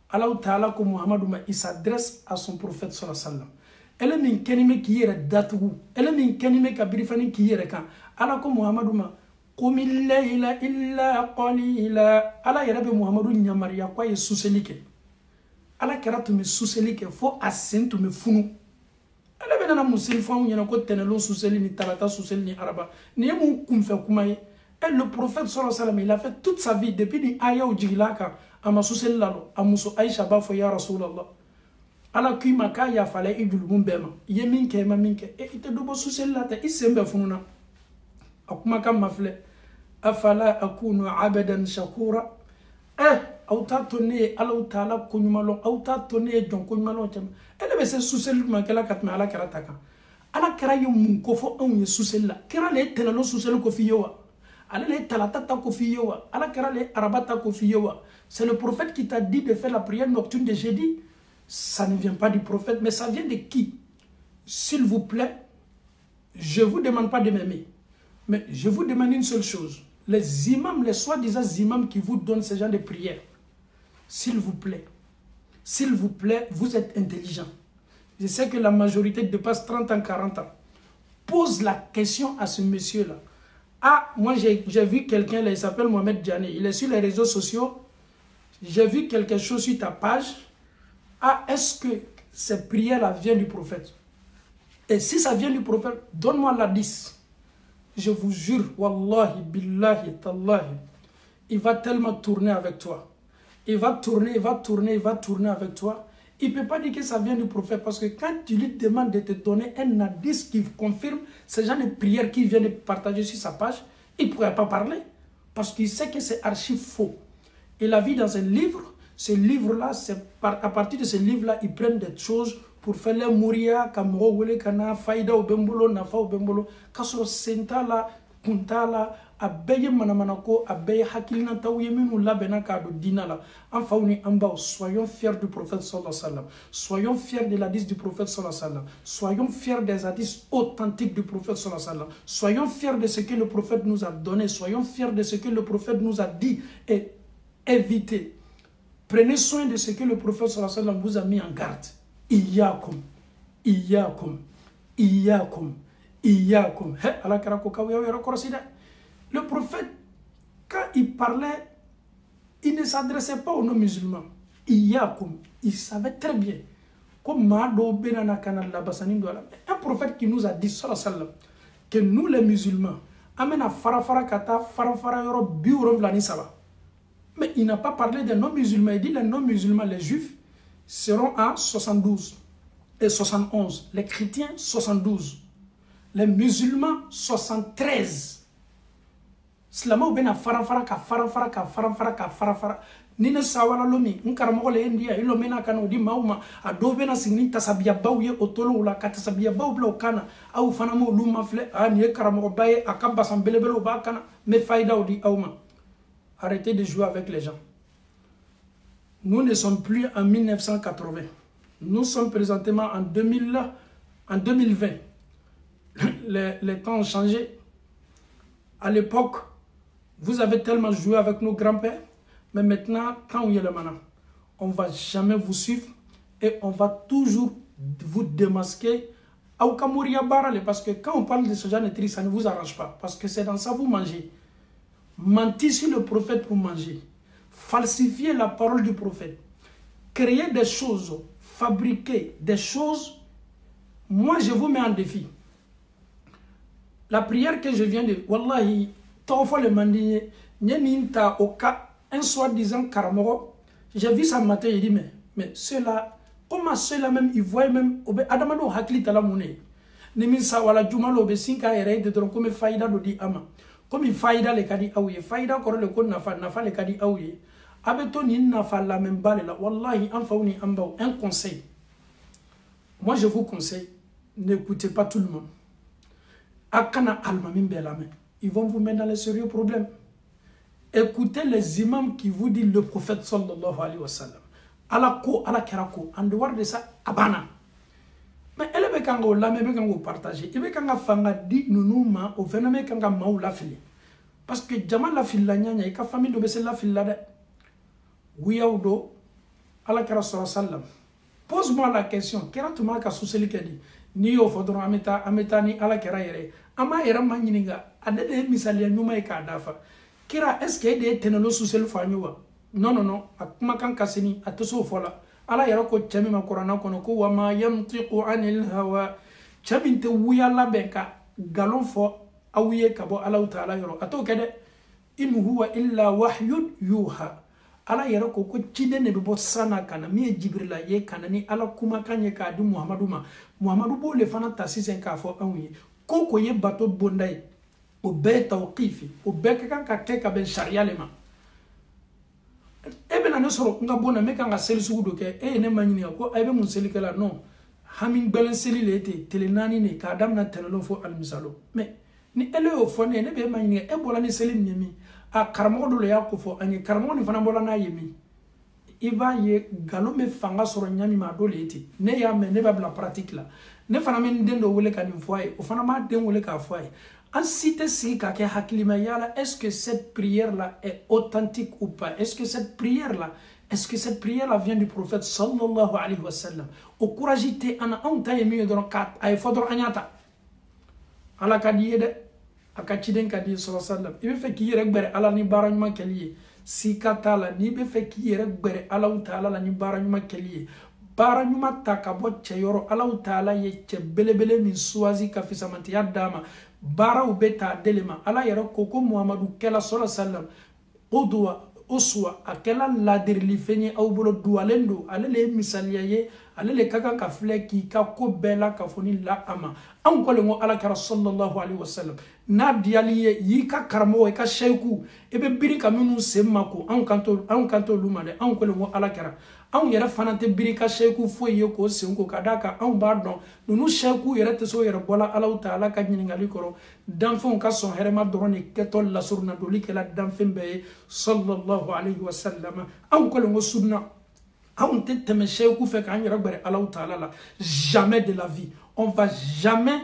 Allah ta'ala ko Muhammadou il s'adresse à son prophète sallallahu alayhi wa sallam. Elle est min kenime ki yere datugu. Elle est min kenime ka birifani ki yere kan. Allah ko Muhammadou ma qumil layla illa qalila. Allah yere be Muhammadou nyamariya kwa ye suselike. Allah kera to me suselike fo asen to me funu. Allah be nana musil fo nyana ko tenelo suseli ni talata suseli ni araba. Ni mu kumfe kumaye. Et le prophète sallallahu alayhi wa sallam, il a fait toute sa vie depuis ni aya ou jigilaka ama susel lalo amuso Aisha ba fo ya Rasulallah. Ala kui maka ya fale idul bumbema. Ye minke ma minke e ite do bo susel lata isembe fununa. Akuma kam mafle afala akunu abadan shakura. Auta tonne ala taala kunyumalo auta tonne jon kunyumalo tem. Ele be se susel ma kala katma ala karataka. Ala kara yum ko fo on ye susel la. Kera le tenalo susel ko fiyowa. C'est le prophète qui t'a dit de faire la prière nocturne de jeudi. Ça ne vient pas du prophète, mais ça vient de qui? S'il vous plaît, je ne vous demande pas de m'aimer, mais je vous demande une seule chose. Les imams, les soi-disant imams qui vous donnent ce genre de prière, s'il vous plaît, vous êtes intelligent. Je sais que la majorité dépasse 30 ans, 40 ans. Pose la question à ce monsieur-là. Ah, moi j'ai vu quelqu'un, il s'appelle Mohamed Djani, il est sur les réseaux sociaux. J'ai vu quelque chose sur ta page. Ah, est-ce que cette prière-là vient du prophète? Et si ça vient du prophète, donne-moi la 10. Je vous jure, wallahi, billahi, tallahi, il va tellement tourner avec toi. Il va tourner avec toi. Il ne peut pas dire que ça vient du prophète parce que quand tu lui demandes de te donner un hadith qui confirme ce genre de prière qu'il vient de partager sur sa page, il ne pourrait pas parler parce qu'il sait que c'est archi faux. Il a vu dans un livre, ce livre-là, à partir de ce livre-là, ils prennent des choses pour faire les mourir, kamoro wele kana faïda ou bembolo, nafa ou bembolo, kasoro sentala, kuntala, abeye manamanako, abeye hakilina taouye minu labena kado dinala. Enfin, on est en bas, soyons fiers du prophète sallallahu alayhi wa sallam. Soyons fiers de l'hadith du prophète sallallahu alayhi wa sallam. Soyons fiers des hadiths authentiques du prophète sallallahu alayhi wa sallam. Soyons fiers de ce que le prophète nous a donné. Soyons fiers de ce que le prophète nous a dit et évitez. Prenez soin de ce que le prophète sallallahu alayhi wa sallam vous a mis en garde. Iyakum, iyakum, iyakum, iyakum. Le prophète, quand il parlait, il ne s'adressait pas aux non-musulmans. Iyakum, il savait très bien. Comme un prophète qui nous a dit, sallallahu alayhi wa sallam, que nous les musulmans, amena farafara kata, farafara yoro biurom vlani saba. Mais il n'a pas parlé des non-musulmans. Il dit les non-musulmans, les juifs, seront à 72 et 71. Les chrétiens, 72. Les musulmans, 73. Slama ou bena farafara ka farafara ka farafara ka farafara. Nina sawala lomi. Nkaramoko le India. Ilo mena kana udi mauma. Ado bena singini tasabia bauye otolo ula katasabia bau bla okana. Au fanamo luma fle. Niye karamoko baye akaba sambelebele oba kana. Me faida udi auma. Arrêtez de jouer avec les gens. Nous ne sommes plus en 1980. Nous sommes présentement en 2020. Les temps ont changé. À l'époque, vous avez tellement joué avec nos grands-pères, mais maintenant, quand on y est le maintenant, on ne va jamais vous suivre et on va toujours vous démasquer. Parce que quand on parle de ce genre de trucs, ça ne vous arrange pas. Parce que c'est dans ça que vous mangez. Mentir sur le prophète pour manger. Falsifier la parole du prophète, créer des choses, fabriquer des choses, moi je vous mets en défi. La prière que je viens de... Wallahi, t'offre le mandier, nyeninta oka, un soi-disant karamoro, j'ai vu ça matin, il dit, mais ceux-là, comment ceux-là même, ils voient même, adamano hakli talamune, nemin sa wala jumalo be sinka ere de dron comme faïda do di ama. Comme il faïda le kadi aouye, faïda kore le kon nafa le kadi aouye. Abeto ni nafa la même balle là, wallahi anfaouni ambao, un conseil. Moi je vous conseille, n'écoutez pas tout le monde. Akana alma mimbe la main. Ils vont vous mettre dans les sérieux problèmes. Écoutez les imams qui vous disent le prophète sallallahu alayhi wa sallam. Ala ko, ala kerako, en dehors de ça, abana. Mais elle est quand on l'a même quand on partage. Il est quand on fanga dit nous ma au phénomène quand on maou la fille. Parce que jamal la fille la nyanya et ka famille de bese la fille la de. Wiyaudo ala kera sallam. Pose-moi la question. Kera tu ma ka suseli kedi. Ni yo fodron ameta ni ala kera yere. Ama era manyininga adede misali ya nyuma e ka dafa. Kera est-ce que de tenelo susel fanyuwa? Non. Akuma kan kasini atoso fola. Ala yara ko chami ma Qur'ana kono ko wa ma yantiqu anil hawa. Chami te wuya labe ka galon fo awiye ka bo ala ta'ala yoro. Ato kede in huwa illa wahyun yuha. Ala yara ko chide ne bo sana kana mi Jibrila ye kana ni ala kuma kanye ka di Muhammadu ma. Muhammadu bo le fana tasisen ka fo anwiye. Koko ye bato bondai. O be tawqifi. O be kan ka ke ka ben sharia le ma. Ebe na ne soro nga bona me kanga seli sugu do ke ne manyini ko ebe mun seli kala non hamin belen seli lete telenani ne ka adam na tenelo fo al misalo mais ni ele o fo ne be manyini e bola ni seli nyemi a karamo do le yakofo anyi karamo ni fana bola na yemi iba ye galo me fanga soro nyami ma do lete ne ya me ne ba bla pratique la ne fana me ndendo wole ka ni foye o fana ma den wole ka foye. En cité si kake hakilima yala, est-ce que cette prière là est authentique ou pas? Est-ce que cette prière là vient du prophète sallallahu alayhi wa sallam? Au couragité ana anta yemi don kat ay fodor anyata. Ala kadiye de akachiden kadiye sallallahu alayhi wa sallam. Ibe fe ki rek bere ala ni baranyuma keliye. Si katala ni be fe ki rek bere ala taala la ni baranyuma keliye. Baranyuma takabo cheyoro ala taala ye che belebele min suwazi ka fisamanti yadama. Bara ou beta delema ala yara koko Muhammadu kela sallallahu sallam udwa uswa akela ladirili fenye au bolo dualendo alele misaliye alele kaka ka fleki ka ko bela ka foni la ama an ko le ngo ala kara sallallahu alaihi wasallam na dialiye yi ka karamo e ka sheku e be biri ka minu semako an kanto lumade an ko le ngo ala kara an yɛrɛ fana tɛ biri ka sheku foyi ye ko senko ka da ka an b'a dɔn nunu sheku yɛrɛ tɛ so yɛrɛ bɔla Allahu Taala ka ɲininkali kɔrɔ danfɛnw ka sɔn hɛrɛma dɔrɔn de kɛtɔ lasuruna doli kɛla danfɛn bɛɛ ye sallallahu alaihi wasallam an ko le ngo sunna an tɛ tɛmɛ sheku fɛ k'an yɛrɛ gbɛrɛ Allahu Taala la jamais de la vie on va jamais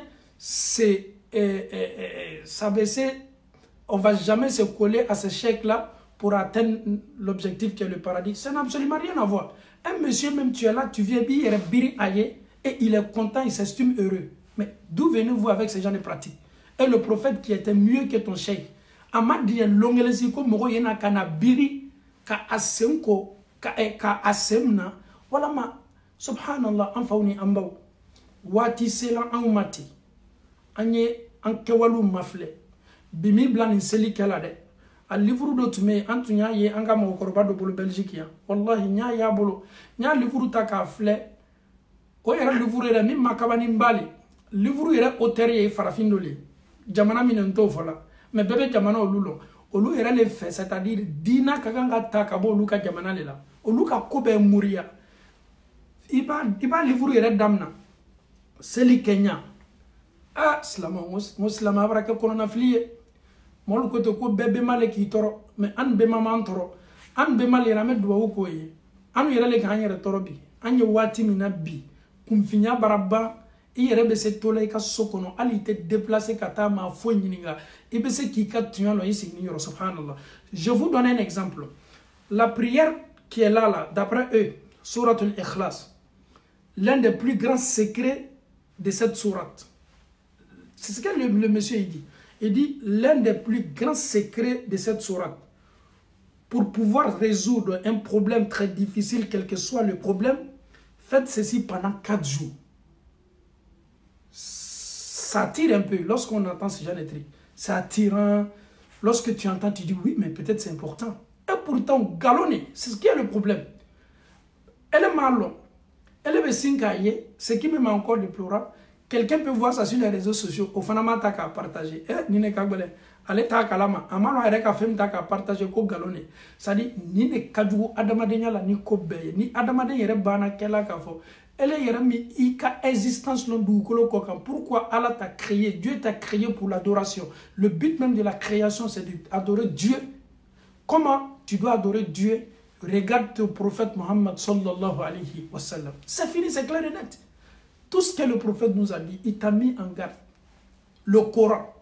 on va jamais se coller à ce chèque là pour atteindre l'objectif qui est le paradis. Ça n'a absolument rien à voir. Un monsieur, même tu es là, tu viens biri aye, et il est content, il s'estime heureux. Mais d'où venez-vous avec ces gens de pratique? Et le prophète qui était mieux que ton cheikh, Amadi longelesi ko moro yena kana biri ka asemko ka asemna wala ma subhanallah an fawni ambaw wati sela an mati anye an kewalu mafle bimi blani seli kala de a livre do tume antunya ye anga mo korba do bolo Belgique ya wallahi nya ya bolo nya livre ta ka fle ko era livre era ni makabani mbali livre era auteur ye farafindo le jamana minento fola mais bébé jamana olulo olu era le fait c'est-à-dire dina kaganga ta ka bo luka jamana le la oluka ko be muria iba livre era damna seli Kenya ah muslima baraka kono na fliye mol ko to ko bebe male ki toro mais an be mama toro an be male na me duwa ko ye an yere le kan yere toro bi an ye wati mina bi kum finya baraba i yere be se tole ka sokono ali te déplacer kata ma fo nyiniga i be se ki ka tunyalo isi ni yoro subhanallah. Je vous donne un exemple. La prière qui est là d'après eux souratul ikhlas, l'un des plus grands secrets de cette sourate, c'est ce que le monsieur il dit. Il dit l'un des plus grands secrets de cette sourate, pour pouvoir résoudre un problème très difficile, quel que soit le problème, faites ceci pendant 4 jours. Ça attire un peu lorsqu'on entend ce genre de trucs. C'est attirant. Lorsque tu entends, tu dis oui, mais peut-être c'est important. Et pourtant, galonné, c'est ce qui est le problème. Elle est mal. Elle est sinkaye, ce qui me met encore déplorable. Quelqu'un peut voir ça sur les réseaux sociaux. Au fond, tu as partagé. Nine kagbele. Allez, tu as kalama. Amano areka fem ta ka partager ko galonné. Ça dit nine kadju adamadenya la ni ko beye. Ni adamadenya yere bana kela ka fo. Elle yere mi ika existence non du kolo ko kan. Pourquoi Allah t'a créé? Dieu t'a créé pour l'adoration. Le but même de la création, c'est d'adorer Dieu. Comment tu dois adorer Dieu? Regarde ton prophète Mohammed sallallahu alayhi wa sallam. C'est fini, c'est clair et net. Tout ce que le prophète nous a dit, il t'a mis en garde. Le Coran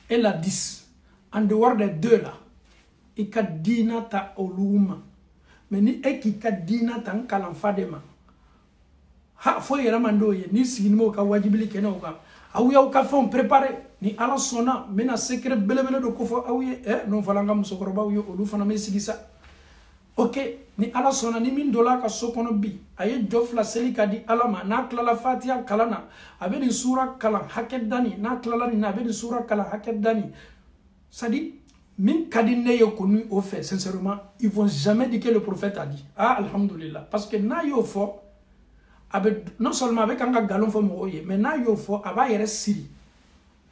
et la 10. En dehors des deux là, il a dit ta oluma. Mais ni eki ka dina ta nkalan fadema. Ha fo yera mando ye ni sinimo ka wajibili kena ka. Awuya ka fon préparer ni ala sona mena secret belebele do ko fo awuye non falanga musokoroba awuye olu fana me sigisa. Ok, ni ala sona ni min dola ka sokono bi aye jofla seli ka di alama na klala fatiha kalana abe ni sura kala haket dani na klala ni abe ni sura kala haket dani. Ça dit min kadine yo konu au fait sincèrement ils vont jamais dire que le prophète a dit. Ah alhamdulillah parce que na yo fo abe non seulement avec anga galon fo mo ye mais na yo fo aba yere siri.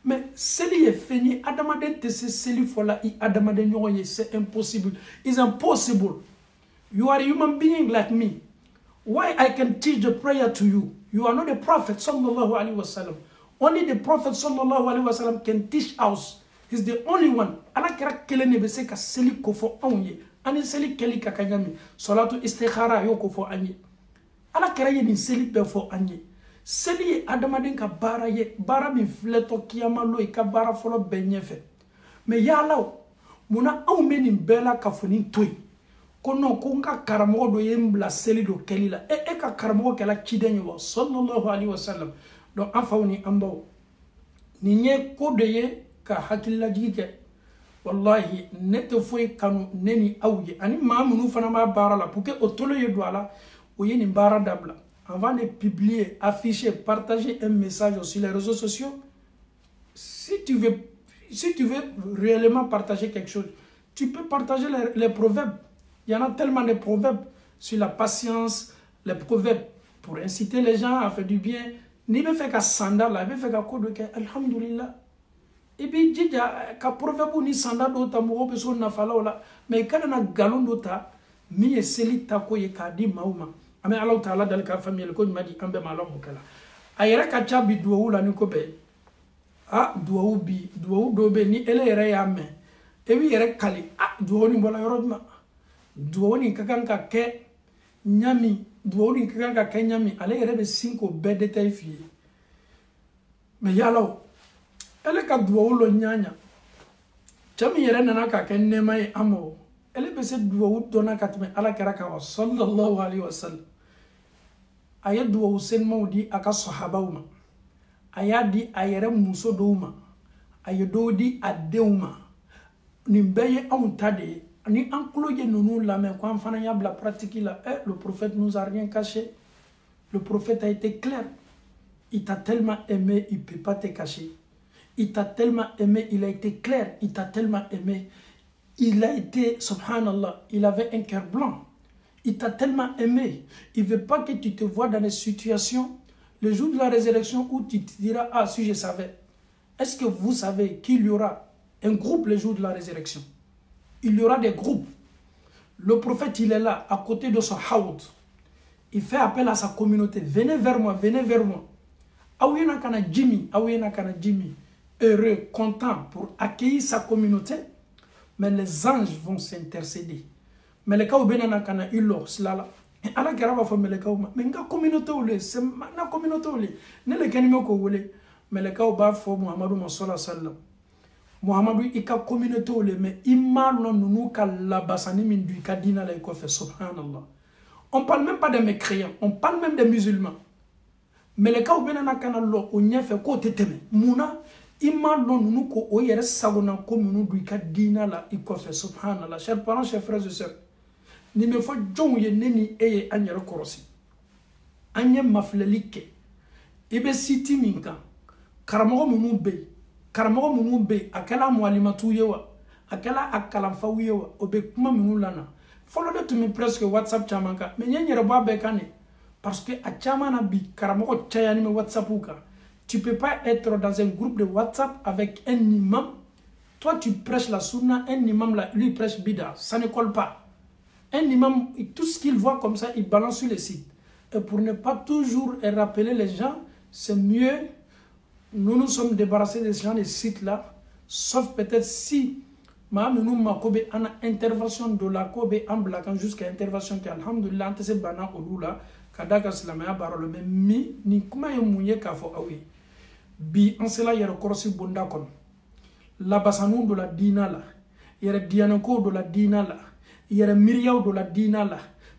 Mais celi est fini adamaden te se celi fo la I adamaden nyoye c'est impossible. It's impossible. You are a human being like me. Why I can teach the prayer to you? You are not a prophet sallallahu alaihi wasallam. Only the prophet sallallahu alaihi wasallam can teach us. He's the only one. Ala kira kele ne bese ka seli kofo anye. Ani seli keli ka kanyami. Salatu istikhara yo kofo anye. Ala kira ye ni seli pe fo anye. Seli ye adamaden ka bara ye. Bara mi fleto kiyama lo ka bara folo benye fe. Mais ya lao. Muna au meni bela ka foni toy. Kono kunga karamogo do yembla seli do kelila e ka karamogo kala kidenyo wa sallallahu alaihi wasallam. Donc afawni ambaw ni nye ko de ye ka hakilla jike wallahi neto foy kanu neni awje ani mamunu fana ma bara la pour que otolo ye do ala o yeni bara dabla avant de publier, afficher, partager un message sur les réseaux sociaux. Si tu veux réellement partager quelque chose, Tu peux partager les proverbes. Il y en a tellement de proverbes sur la patience, les proverbes pour inciter les gens à faire du bien. Ni be fait qu'à sandal, il be fait qu'à quoi de que alhamdulillah. Et puis jija ka proverbe ni sandal do ta mo be so na fala wala mais kana na galon do ta mi e seli ta ko ye ka di mauma. Ame Allah Taala dal ka famille ko ma di ambe malam bukala. Ayera ka chabi duwo la ni ko be. Ah duwo bi duwo do be ni ele yere ya me. E wi yere kali ah duwo ni bola yoro ma. Duwo ni kakanka ke nyami duwo ni kakanka ke nyami ale yere be 5 be de tay fi. Mais yalo ele ka duwo lo nyanya. Chami yere nana ka ke nema e amo. Ele be se duwo dona ka tme ala karaka wa sallallahu alaihi wasallam. Aya duwo sen maudi aka sahabauma. Aya di ayere muso douma. Aya do di adeuma. Ni beye tade ni encloye nous la main quand fana ya la pratique là le prophète nous a rien caché. Le prophète a été clair. Il t'a tellement aimé, il peut pas te cacher. Il t'a tellement aimé, il a été clair, il t'a tellement aimé. Il a été subhanallah, il avait un cœur blanc. Il t'a tellement aimé. Il veut pas que tu te vois dans des situations le jour de la résurrection où tu te diras ah si je savais. Est-ce que vous savez qu'il y aura un groupe le jour de la résurrection? Il y aura des groupes. Le prophète, il est là, à côté de son haoud. Il fait appel à sa communauté. Venez vers moi, venez vers moi. Aouyena kana Jimmy, heureux, content pour accueillir sa communauté. Mais les anges vont s'intercéder. Mais les cas où benana kana ilo, cela ala garaba fo mais les cas où mais nga communauté ou c'est na communauté ou ne le kanime ko wole mais les cas où ba fo Muhammadu sallallahu alaihi wasallam. Muhammadu ika communauté ou mais imma non nous ka la basani min du kadina la ko fait subhanallah. On parle même pas des mécréants, on parle même des musulmans. Mais les cas où benana kana lo o nyefe ko teteme muna imma non nous ko o yere sagona ko munu du kadina la ko fait subhanallah. Chers parents, chers frères et sœurs, ni me faut jon ye neni eye anyere korosi anye maflelike ibe siti minka karamogo munu be akala mualimatu yewa akala akalamfa yewa obe kuma munu lana follow de to me presque WhatsApp chamanka mais nyere ba be kane parce que a chamana bi karamogo chayani me WhatsApp uka tu peux pas être dans un groupe de WhatsApp avec un imam. Toi tu prêches la sunna, un imam là lui prêche bida, ça ne colle pas. Un imam, tout ce qu'il voit comme ça, il balance sur les sites. Et pour ne pas toujours rappeler les gens, c'est mieux, nous sommes débarrassés de ce genre de sites-là, sauf peut-être si, nous makobe ana intervention de la kobe en blaquant jusqu'à intervention qui alhamdulillah ante se bana olula kadaka slamaya barolo mais mi ni kuma yemunye kafo awi bi en cela yere korosi bonda kon la basanu de la dina la yere dianako de la dina la yere miriyaw do la dina la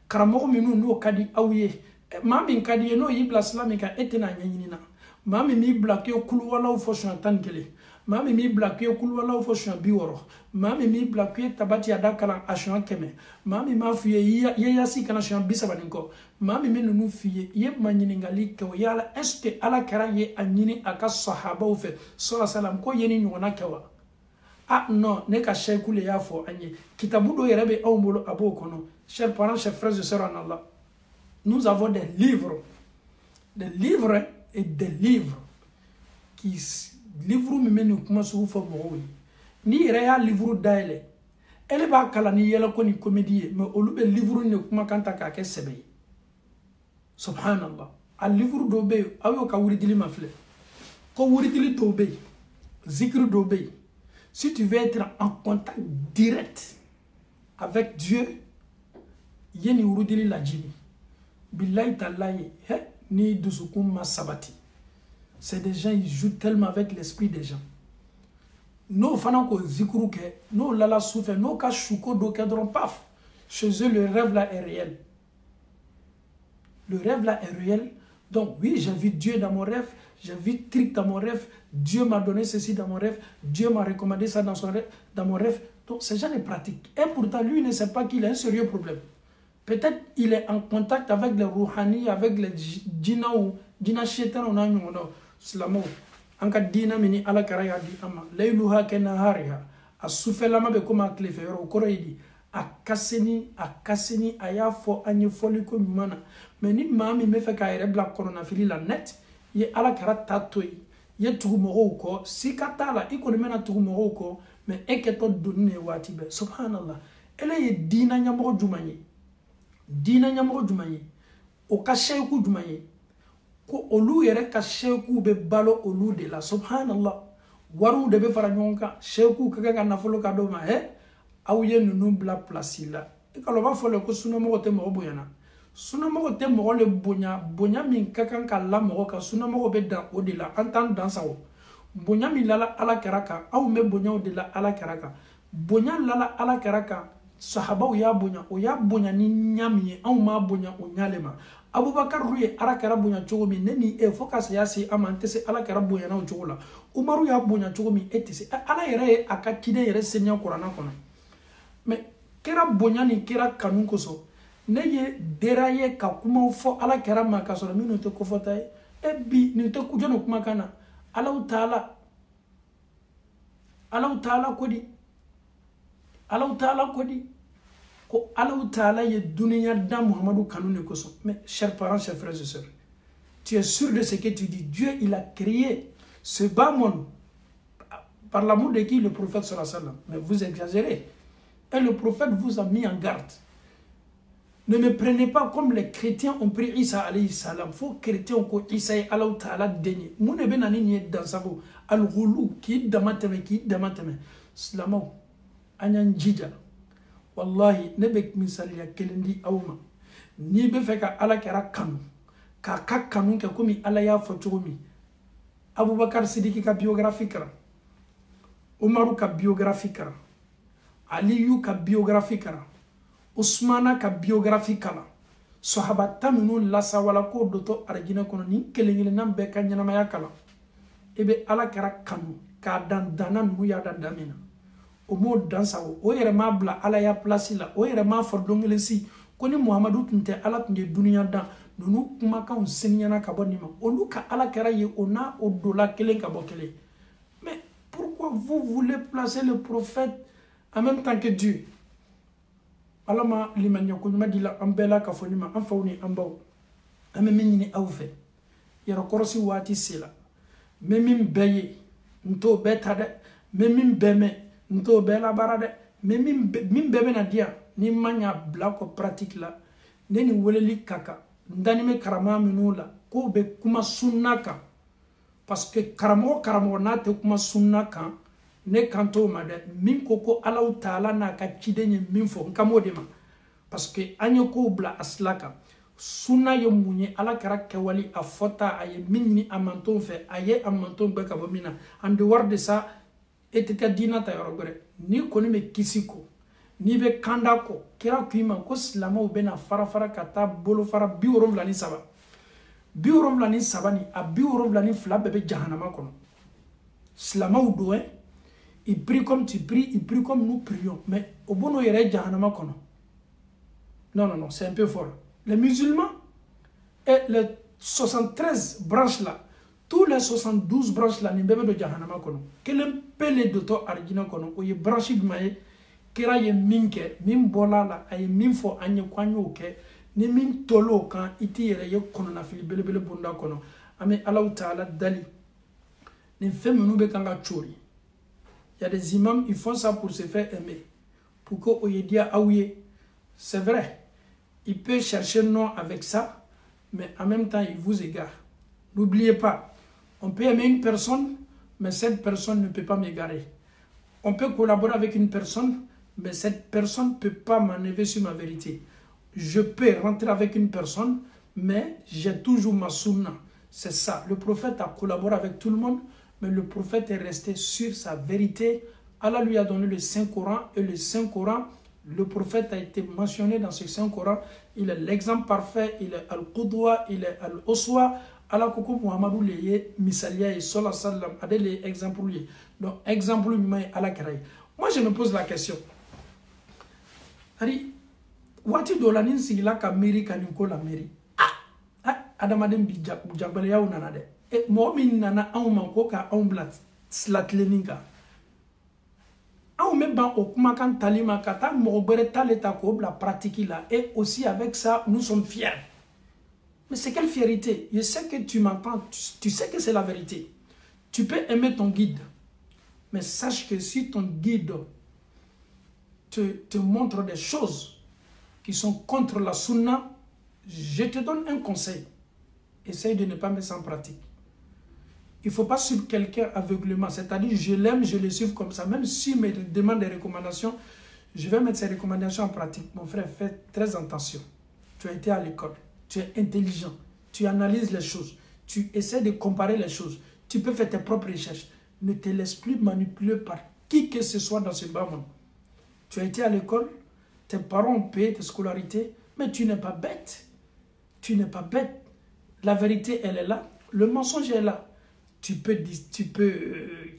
karamogo minu no kadi awye mami kadi no yibla islamika etena nyanyina mami mi blake kulu wala fo tan kele mami mi blake kulu wala fo biworo mami mi blake tabati adakala ashon keme mami ma fiye ye yasi kana shon bisabaninko mami minu nu fiye ye manyini ngali ke yala est-ce que ala kara ye anyini aka sahaba ou fe sallallahu alayhi ko yeni nyona kewa. Ah non, ne ka sheikh le yafo anye kitabu do yerebe awmbolo abo kono. Chers parents, chers frères et sœurs en Allah, nous avons des livres et des livres qui livre me menu kuma su fo mo ni reya livre daile ele ba kala ni yela ko ni comédie mais olube livre ne kuma kanta ka ke sebe subhanallah al livre do be ayo ka wuri dili mafle ko wuri dili do be zikr do be. Si tu veux être en contact direct avec Dieu, yeni urudili la jimi. Billahi tallahi, ni dusukum ma sabati. C'est des gens, ils jouent tellement avec l'esprit des gens. Nos fanako zikuru ke, nos lala souffre, nos ka shuko do kedron paf. Chez eux, le rêve là est réel. Le rêve là est réel. Donc oui, j'ai vu Dieu dans mon rêve. J'ai vu truc dans mon rêve, Dieu m'a donné ceci dans mon rêve, Dieu m'a recommandé ça dans mon rêve. Donc ces gens les pratiquent. Et pourtant, lui ne sait pas qu'il a un sérieux problème. Peut-être il est en contact avec les rouhani, avec les djinna ou djinna shaitan ou nan slamo. Anka dina mini ala karaya di ama. Layluha kenahariha. a sufɛlama bɛ komi a tilefɛ yɔrɔ o kɔrɔ ye di a kasini a y'a fɔ an ye fɔli ko ɲuman na mais ni maa min bɛ fɛ k'a yɛrɛ bila kɔnɔnafili la net i ye ala kɛra ta to yen i ye tugu mɔgɔw kɔ sika t'a la i kɔni bɛna tugu mɔgɔw kɔ mais e kɛtɔ donni de ye waati bɛɛ subhanallah ele ye diina ɲɛmɔgɔ jumɛn ye diina ɲɛmɔgɔ jumɛn ye o ka seyiku jumɛn ye ko olu yɛrɛ ka seyiku bɛ balo olu de la subhanallah wariw de bɛ fara ɲɔgɔn kan seyiku ka kɛ ka nafolo ka d'o ma aw ye ninnu bila place la i ka lɔ b'a fɔ le ko sunamɔgɔ tɛ mɔgɔ bonyana sunamɔgɔ tɛ mɔgɔ le bonya min ka kan ka la mɔgɔ kan sunamɔgɔ bɛ dan o de la an t'an dan sago bonya min lala ala kɛra kan aw bɛ bonyaw de la ala kɛra kan bonya lala ala kɛra kan sahabaw y'a bonya o y'a bonya ni ɲa min ye anw m'a bonya o ɲale ma abubakar ye ala kɛra bonya cogo min ne ni e fo ka saya se an ma an tɛ se ala kɛra bonyana o cogo la umaru y'a bonya cogo min e tɛ se ala yɛrɛ ye a ka ciden yɛrɛ seniya kuranna kɔnɔ mais kɛra bonya ni kɛra kanu kosɔn ne ye dera ye ka kumaw fɔ ala kɛra ma ka sɔrɔ minnu tɛ kofɔta ye e bi nin tɛ jɔnni kumakan na alaw taala kodi ko alaw taala ye duniya da muhammadu kanu ne kosɔn mais chers parents chers frères et sœurs tu es sûr de ce que tu dis Dieu il a créé ce bas monde par l'amour de qui le prophète sallallahu alayhi wa sallam mais vous exagérez et le prophète vous a mis en garde. Ne me prenez pas comme les chrétiens ont pris Isa alayhi salam. Faut chrétiens ko Isa et Allah ta'ala déni. Mon ebe nani ni dans sa go. Al-ghulu ki damateme. Slamo anyan jija. Wallahi nebek misali ya kelendi awma. Ni be feka ala kera kanu. Ka kanu ke komi ala ya fotomi. Abu Bakar Sidiki ka biographie kara. Umaru ka biographie kara. Aliyu ka biographie kara. Usmana ka biographie kala. Sahabata minnu lasa wala ko doto arjina kono ni kelen nan be ka ɲanamaya kala. Ebe ala kɛra kanu ka dan dana nu ya dan damina. O mo dan sawo o yɛrɛ ma bila ala ya place la o yɛrɛ ma fɔ dongelen si ko ni Muhamadu tun tɛ ala tun ye duniya dan nunu kumakanw seniyana ka bɔ nin ma olu ka ala kɛra ye o na o dola kelen ka bɔ kelen. Mais pourquoi vous voulez placer le prophète en même temps que Dieu? Alama limanya kunyuma dila ambela ka fonima an fawni ambaw ame minni awfe yara korosi wati sila memin beye nto beta de memin beme nto bela barade memin bebe na dia ni manya blako pratique la neni weleli kaka ndani me karama minula ko be kuma sunnaka parce que karamo na te kuma sunnaka ne kanto made min koko alaw taala na ka cidenye min fo nkamode ma parce que anye ko bla aslaka sunna ye munye ala kara kewali a fota aye minni amanton fe aye amanton be ka bomina and the word de ça etika dina ta yorogore ni koni me kisiko ni be kanda ko kira kuima ko slamo be na fara kata bolo fara biurom lani saba ni a biurom lani fla be jahannama kono slamo do il prie comme tu pries, il prie comme nous prions. Mais au bon il y a Jahannama kono. Non, c'est un peu fort. Les musulmans et les 73 branches là, tous les 72 branches là, ni bébé de Jahannama kono. Quel pele de to arjina kono, ou y branche de maye, kira ye minke, min bola la, ay min fo anye kwanyo ke, ni min tolo kan iti yere ye kono na fili bele bunda kono. Ame Allah Ta'ala dali. Ni femme nous be kanga chori. Il y a des imams, ils font ça pour se faire aimer. Pour qu'on y dise, ah oui, c'est vrai. Il peut chercher non avec ça, mais en même temps, il vous égare. N'oubliez pas, on peut aimer une personne, mais cette personne ne peut pas m'égarer. On peut collaborer avec une personne, mais cette personne ne peut pas m'enlever sur ma vérité. Je peux rentrer avec une personne, mais j'ai toujours ma sunna. C'est ça. Le prophète a collaboré avec tout le monde, mais le prophète est resté sur sa vérité. Allah lui a donné le Saint-Coran, et le Saint-Coran, le prophète a été mentionné dans ce Saint-Coran. Il est l'exemple parfait, il est Al-Qudwa, il est Al-Oswa. Allah koko Muhammadu leye misalia et sallallahu alayhi wa sallam a des exemples liés. Donc, exemple humain à la karaï. Moi, je me pose la question. Ari, wati dolanin sigila ka meri kaniko la meri. Adamadem bi jagbale ya unanade. Mo min nana anw man ko ka anw blat slatleninga on met ban au kumakan talima kata mogobere taleta ko la pratique là, et aussi avec ça nous sommes fiers. Mais c'est quelle fierté? Je sais que tu m'entends, tu sais que c'est la vérité. Tu peux aimer ton guide, mais sache que si ton guide te montre des choses qui sont contre la sunna, je te donne un conseil. Essaye de ne pas mettre ça en pratique. Il ne faut pas suivre quelqu'un aveuglément. C'est-à-dire, je l'aime, je le suis comme ça. Même s'il me demande des recommandations, je vais mettre ces recommandations en pratique. Mon frère, fais très attention. Tu as été à l'école. Tu es intelligent. Tu analyses les choses. Tu essaies de comparer les choses. Tu peux faire tes propres recherches. Ne te laisse plus manipuler par qui que ce soit dans ce bas monde. Tu as été à l'école. Tes parents ont payé tes scolarités. Mais tu n'es pas bête. Tu n'es pas bête. La vérité, elle est là. Le mensonge est là. Tu peux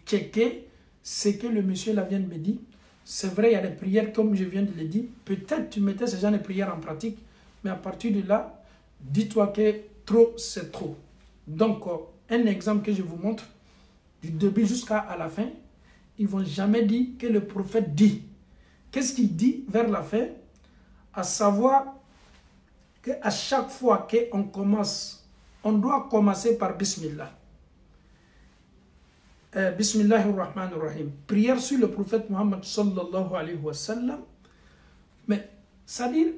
checker ce que le monsieur là vient de me dire. C'est vrai, il y a des prières comme je viens de le dire. Peut-être tu mettais ce genre de prières en pratique. Mais à partir de là, dis-toi que trop, c'est trop. Donc, un exemple que je vous montre, du début jusqu'à la fin, ils ne vont jamais dire que le prophète dit. Qu'est-ce qu'il dit vers la fin? À savoir qu'à chaque fois qu'on commence, on doit commencer par Bismillah. Bismillahirrahmanirrahim. Prière sur le prophète Muhammad sallallahu alayhi wa sallam. Mais, c'est-à-dire,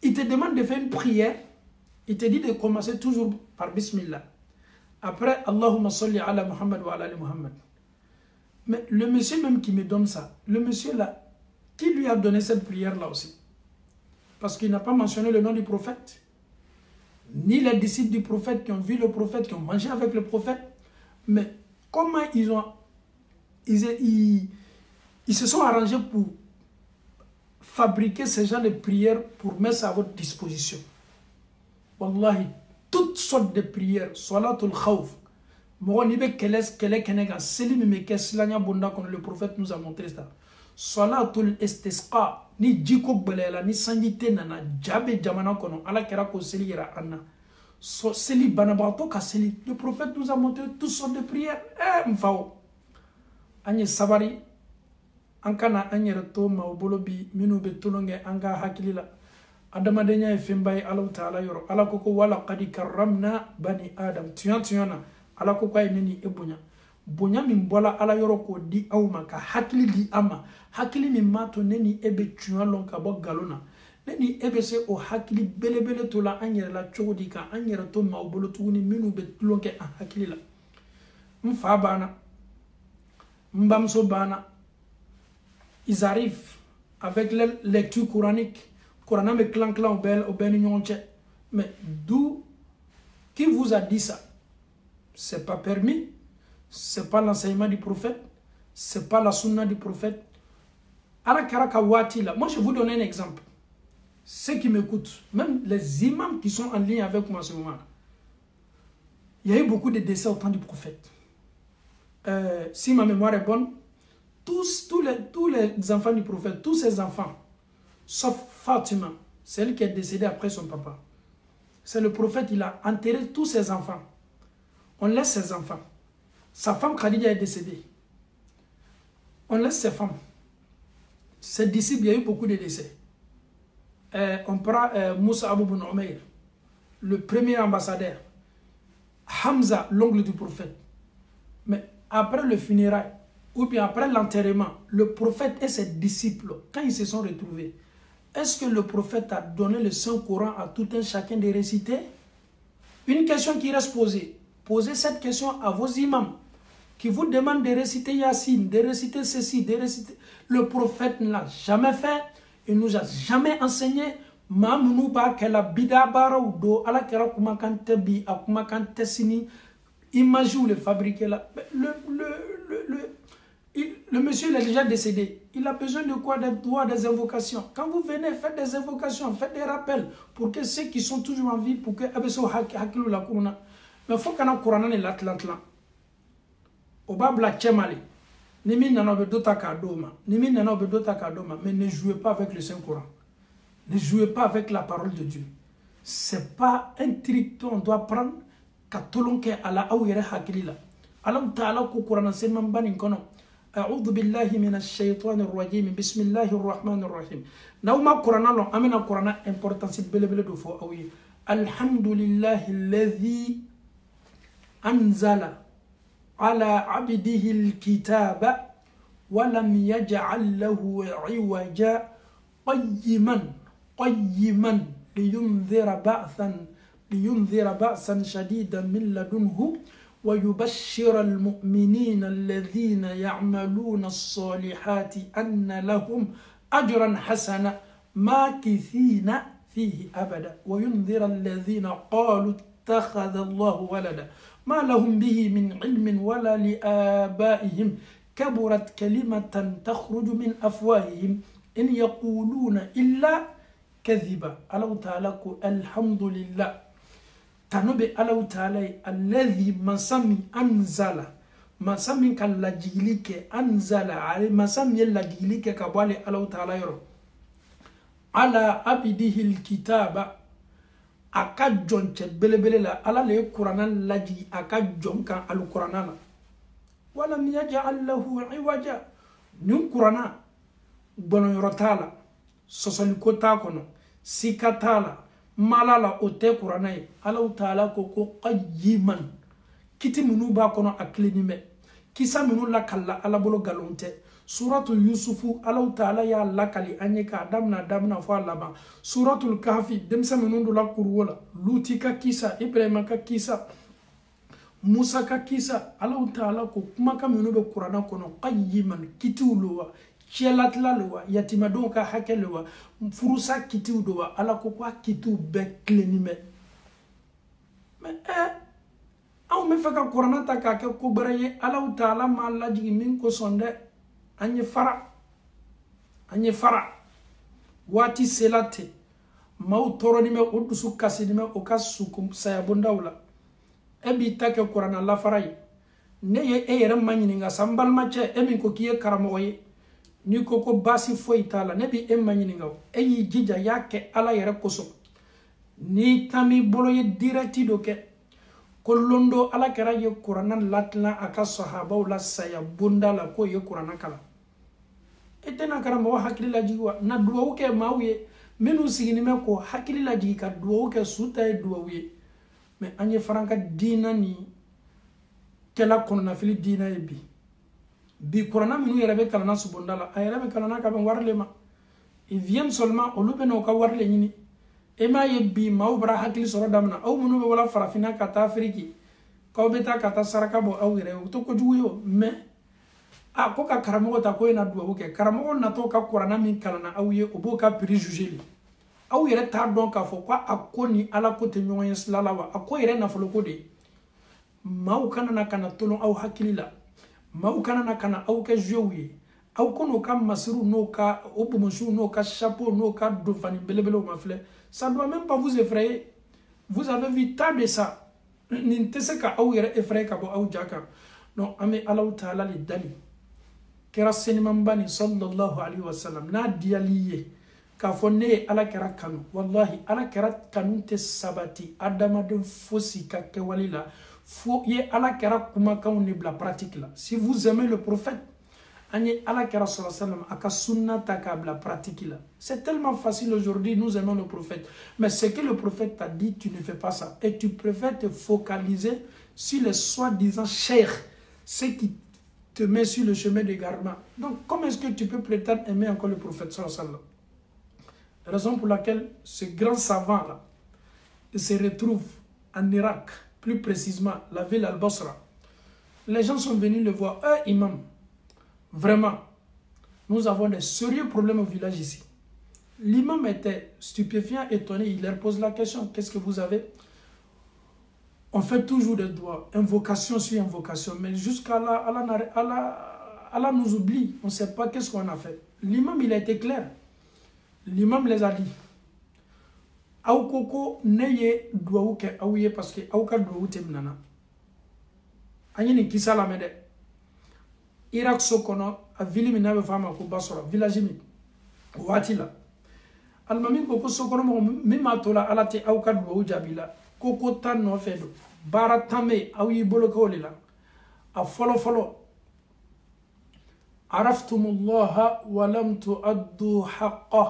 il te demande de faire une prière, il te dit de commencer toujours par Bismillah. Après, Allahumma salli ala Muhammad wa ala ali Muhammad. Mais le monsieur même qui me donne ça, le monsieur là, qui lui a donné cette prière là aussi? Parce qu'il n'a pas mentionné le nom du prophète. Ni les disciples du prophète qui ont vu le prophète, qui ont mangé avec le prophète. Mais comment ils se sont arrangés pour fabriquer ce genre de prières pour mettre ça à votre disposition? Wallahi, toutes sortes de prières, salatul khawf, le prophète nous a montré ça. Salatul istisqa, ni jiko belela, ni sanjite nana, jabe jamana kono, ala kera ko seli yera anna. Seli banabato ka seli. Le prophète nous a montré toutes sortes de prières. Mfao. Anye sabari. Ankana anye reto maubolobi minu betulonge anga hakilila. Adamadenya efembai Allah ta'ala yoro. Ala koko wala qadi karramna bani Adam. Tuyana. Ala koko ay nini ebunya. Bonya mimbola ala yoro ko di auma ka hakili di ama. Hakili mimato neni ebe tuyalon ka bo galona. Neni ebese o hakili belebele to la anyere la chodi ka anyere to maubolo tuguni minu betulonge a hakili la. Mfa bana. Mbamso bana. Ils arrivent avec la lecture coranique. Coran me clan au ben nyonche. Mais d'où qui vous a dit ça? C'est pas permis. C'est pas l'enseignement du prophète. C'est pas la sunna du prophète. Ala karaka wati là. Moi je vous donne un exemple. Ceux qui m'écoutent, même les imams qui sont en ligne avec moi en ce moment, il y a eu beaucoup de décès au temps du prophète. Si ma mémoire est bonne, tous les enfants du prophète, tous ses enfants, sauf Fatima, celle qui est décédée après son papa. C'est le prophète, il a enterré tous ses enfants. On laisse ses enfants. Sa femme Khadija est décédée. On laisse ses femmes. Ses disciples, il y a eu beaucoup de décès. On prend Moussa Abou bin Umayr, le premier ambassadeur. Hamza, l'oncle du prophète. Mais après le funérail, ou bien après l'enterrement, le prophète et ses disciples, quand ils se sont retrouvés, est-ce que le prophète a donné le Saint-Coran à tout un chacun de réciter? Une question qui reste posée. Posez cette question à vos imams qui vous demandent de réciter Yassine, de réciter ceci, de réciter... Le prophète ne l'a jamais fait. Il ne nous a jamais enseigné. Mamouba kela bida bara ou do ala kera kuma kante bi akuma kante sini. Imagine le fabriquer là. Le monsieur il est déjà décédé. Il a besoin de quoi? Des invocations. Quand vous venez, faites des invocations, faites des rappels pour que ceux qui sont toujours en vie, pour que abeso hakilu la kuruna. Mais il faut qu'on ait Coran et l'Atlantlan. Au bas la tchemali. Nimi nana bedota kadoma. Nimi nana bedota kadoma. Mais ne jouez pas avec le Saint-Coran. Ne jouez pas avec la parole de Dieu. C'est pas un truc qu'on doit prendre. Katolonke ala awere hakilila. Alam ta'ala ko Coran enseignement bani kono. أعوذ بالله من الشيطان الرجيم بسم الله الرحمن الرحيم نوما قرآن لون أمنا قرآن importance بلبل دفو أوي الحمد لله الذي أنزل على عبده الكتاب ولم يجعل له عوجا قيما لينذر بأسا شديدا من لدنه ويبشر المؤمنين الذين يعملون الصالحات أن لهم أجرا حسنا ماكثين فيه أبدا وينذر الذين قالوا اتخذ الله ولدا ما لهم به من علم ولا لآبائهم كبرت كلمة تخرج من أفواههم إن يقولون إلا كذبا ألو تعالى الحمد لله تنبي ألو تعالى الذي مسمي أنزل مسمي كاللاجيليك أنزل على مسمي اللاجيليك كبالي ألو تعالى يرو على عبده الكتاب أكجون تبلبل لا على لي قرآن لاجي أكجون كان القرآن لا ولم يجعل له عوجا نون قرآن بنو يرتالا سوسلكو تاكونو سيكاتالا مالالا اوتي قرآن الله تعالى كوكو قيما كتي منو باكونو أكليني مي كيسا منو لكالا على بلو غالونتي سورة يوسف الله تعالى يا لكالي أنيكا دامنا فالابا سورة الكهف دمسا منو دولا كرولا لوتي كا كيسا إبراهيم كا كيسا موسى كا كيسا الله تعالى كوكما كا منو بقرآن كونو قيما كتي ولوا Chelatla lowa yatimado ka hakelowa furusa kitu dowa ala ko kwa kitu be klenime mais aw me faka qur'ana ta ka ke ko baraye ala taala ma la jigi min ko sonde anye fara wati selate maw toroni me odusu kasini me o kasukum sayabundawla ebi ta ke qur'ana la faray ne ye yere manyini nga sambal mache emi ko kiye karamoye ni koko basi foi tala nebi emanyini ngaw eyi jija yake ala yere koso ni tami bolo ye direct doke kolondo ala kera ye qur'an latla aka sahaba wala saya bunda la ko ye qur'an kala etena kara mo hakili la jiwa na duwa uke mawye menu sigini me ko hakili la jika duwa uke suta e duwa uye me anye franka dina ni kela kono na fili dina e bi Qur'an minu yerebe kalana subondala ayerebe kalana ka ben warlema ils viennent seulement au lubeno ka warle nyini ema ye bi maubra hakili soro damna au munu be wala farafina kata afriki ka obeta kata saraka bo au yere to ko juyo me a ko ka karamo ta ko ina duwa ke karamo na to ka Qur'an min kalana au ye obo ka préjugé li au yere ta don ka fo kwa akoni ala ko te nyoyen slalawa ako yere na folo ko de mau kana kana tolo au hakili la mau kana kana au ke jouer au kono ka masiru no ka obumushu no ka chapeau no ka dofani belebele o mafle ça doit même pas vous effrayer vous avez vu tant de ça n'intese ka au yere effrayer ka bo au jaka non ame Allah taala li dali kera senimambani sallallahu alaihi wasallam na dialiye ka fonne ala kera kanu wallahi ala kera kanu te sabati adama de fosi ka ke walila faut y ala kera kuma ka on bla pratique là si vous aimez le prophète ani ala kera sallallahu alayhi wasallam aka sunna ta ka bla pratique là c'est tellement facile aujourd'hui nous aimons le prophète mais ce que le prophète t'a dit tu ne fais pas ça et tu préfères te focaliser sur les soi-disant chers ce qui te met sur le chemin d'égarement. Donc comment est-ce que tu peux prétendre aimer encore le prophète sallallahu alayhi wasallam? Raison pour laquelle ce grand savant là se retrouve en Irak, plus précisément la ville Al-Basra. Les gens sont venus le voir. Imam, vraiment, nous avons des sérieux problèmes au village ici. L'imam était stupéfiant, étonné. Il leur pose la question, qu'est-ce que vous avez? On fait toujours des doigts, invocation sur invocation, mais jusqu'à là, Allah nous oublie. On ne sait pas qu'est-ce qu'on a fait. L'imam, il a été clair. L'imam les a dit. Aou koko neye douaou ke aouye parce que aou ka douaou te mnana. Anyini kisa la mede. Irak sokono a vili minabe fama ko basora village mi. Wati la. Almami koko sokono mo mima tola alate aou ka douaou jabila. Koko tan no fedo. Bara tame aouyi bolo ko la. A follow. عرفتم الله ولم تؤدوا حقه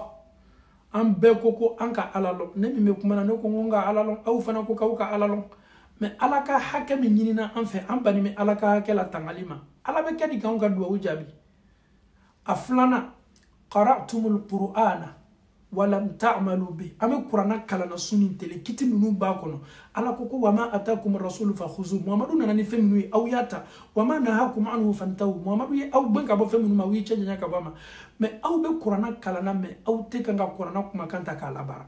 أم بكوكو أنك على لون نمي مكمنا نكو نغا على لون أو فنكو كوكا على لون ما ألاكا حكا من ينينا أنفي أمباني من ألاكا حكا لا تنغاليما ألا بكادي كونغا دوا وجابي أفلانا قرأتم القرآن ولم تعملوا به أما القرآن كلا سنين تلي كتي منو باكونو ألا كوكو وما أتاكم الرسول فخذوه محمد ناني فمنو أو ياتا وما نهاكم عنه فانتهوا محمد أو بنك أبو فمنو ما ويتشي نياكا باما ما أو بالقرآن كلا نامي أو تكنغا القرآن كما كانتا كالا بارا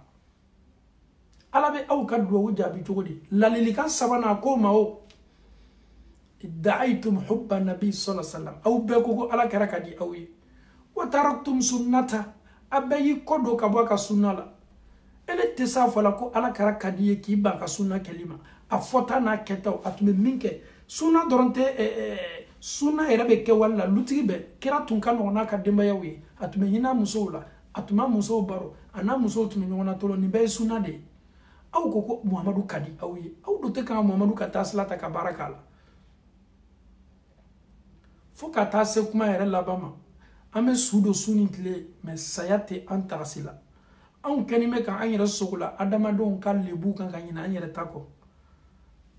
ألا بي أو كدوا وجابي تقولي لالي كان سبانا كوما أو ادعيتم حب النبي صلى الله عليه وسلم أو بكوكو ألا كراكا دي أوي وتركتم سنته abayi kodo kabaka sunna la ele tesa fola ko ala kara kadiye ki ba ka sunna kelima afota na ketaw atume minke sunna doronte sunna erabe ke wala lutibe kira tunka no na ka demba yawi atume hina musola atuma muso baro ana muso tume nyona tolo ni be sunna de au koko muhammadu kadi awi au dote ka muhammadu ka tasla ta ka barakala foka ta se kuma era labama ame sudo sunintle mais sayate antarasila an kanime kan an yɛrɛ sogola adamadenw ka lebu kan ka ɲina an yɛrɛ ta kɔ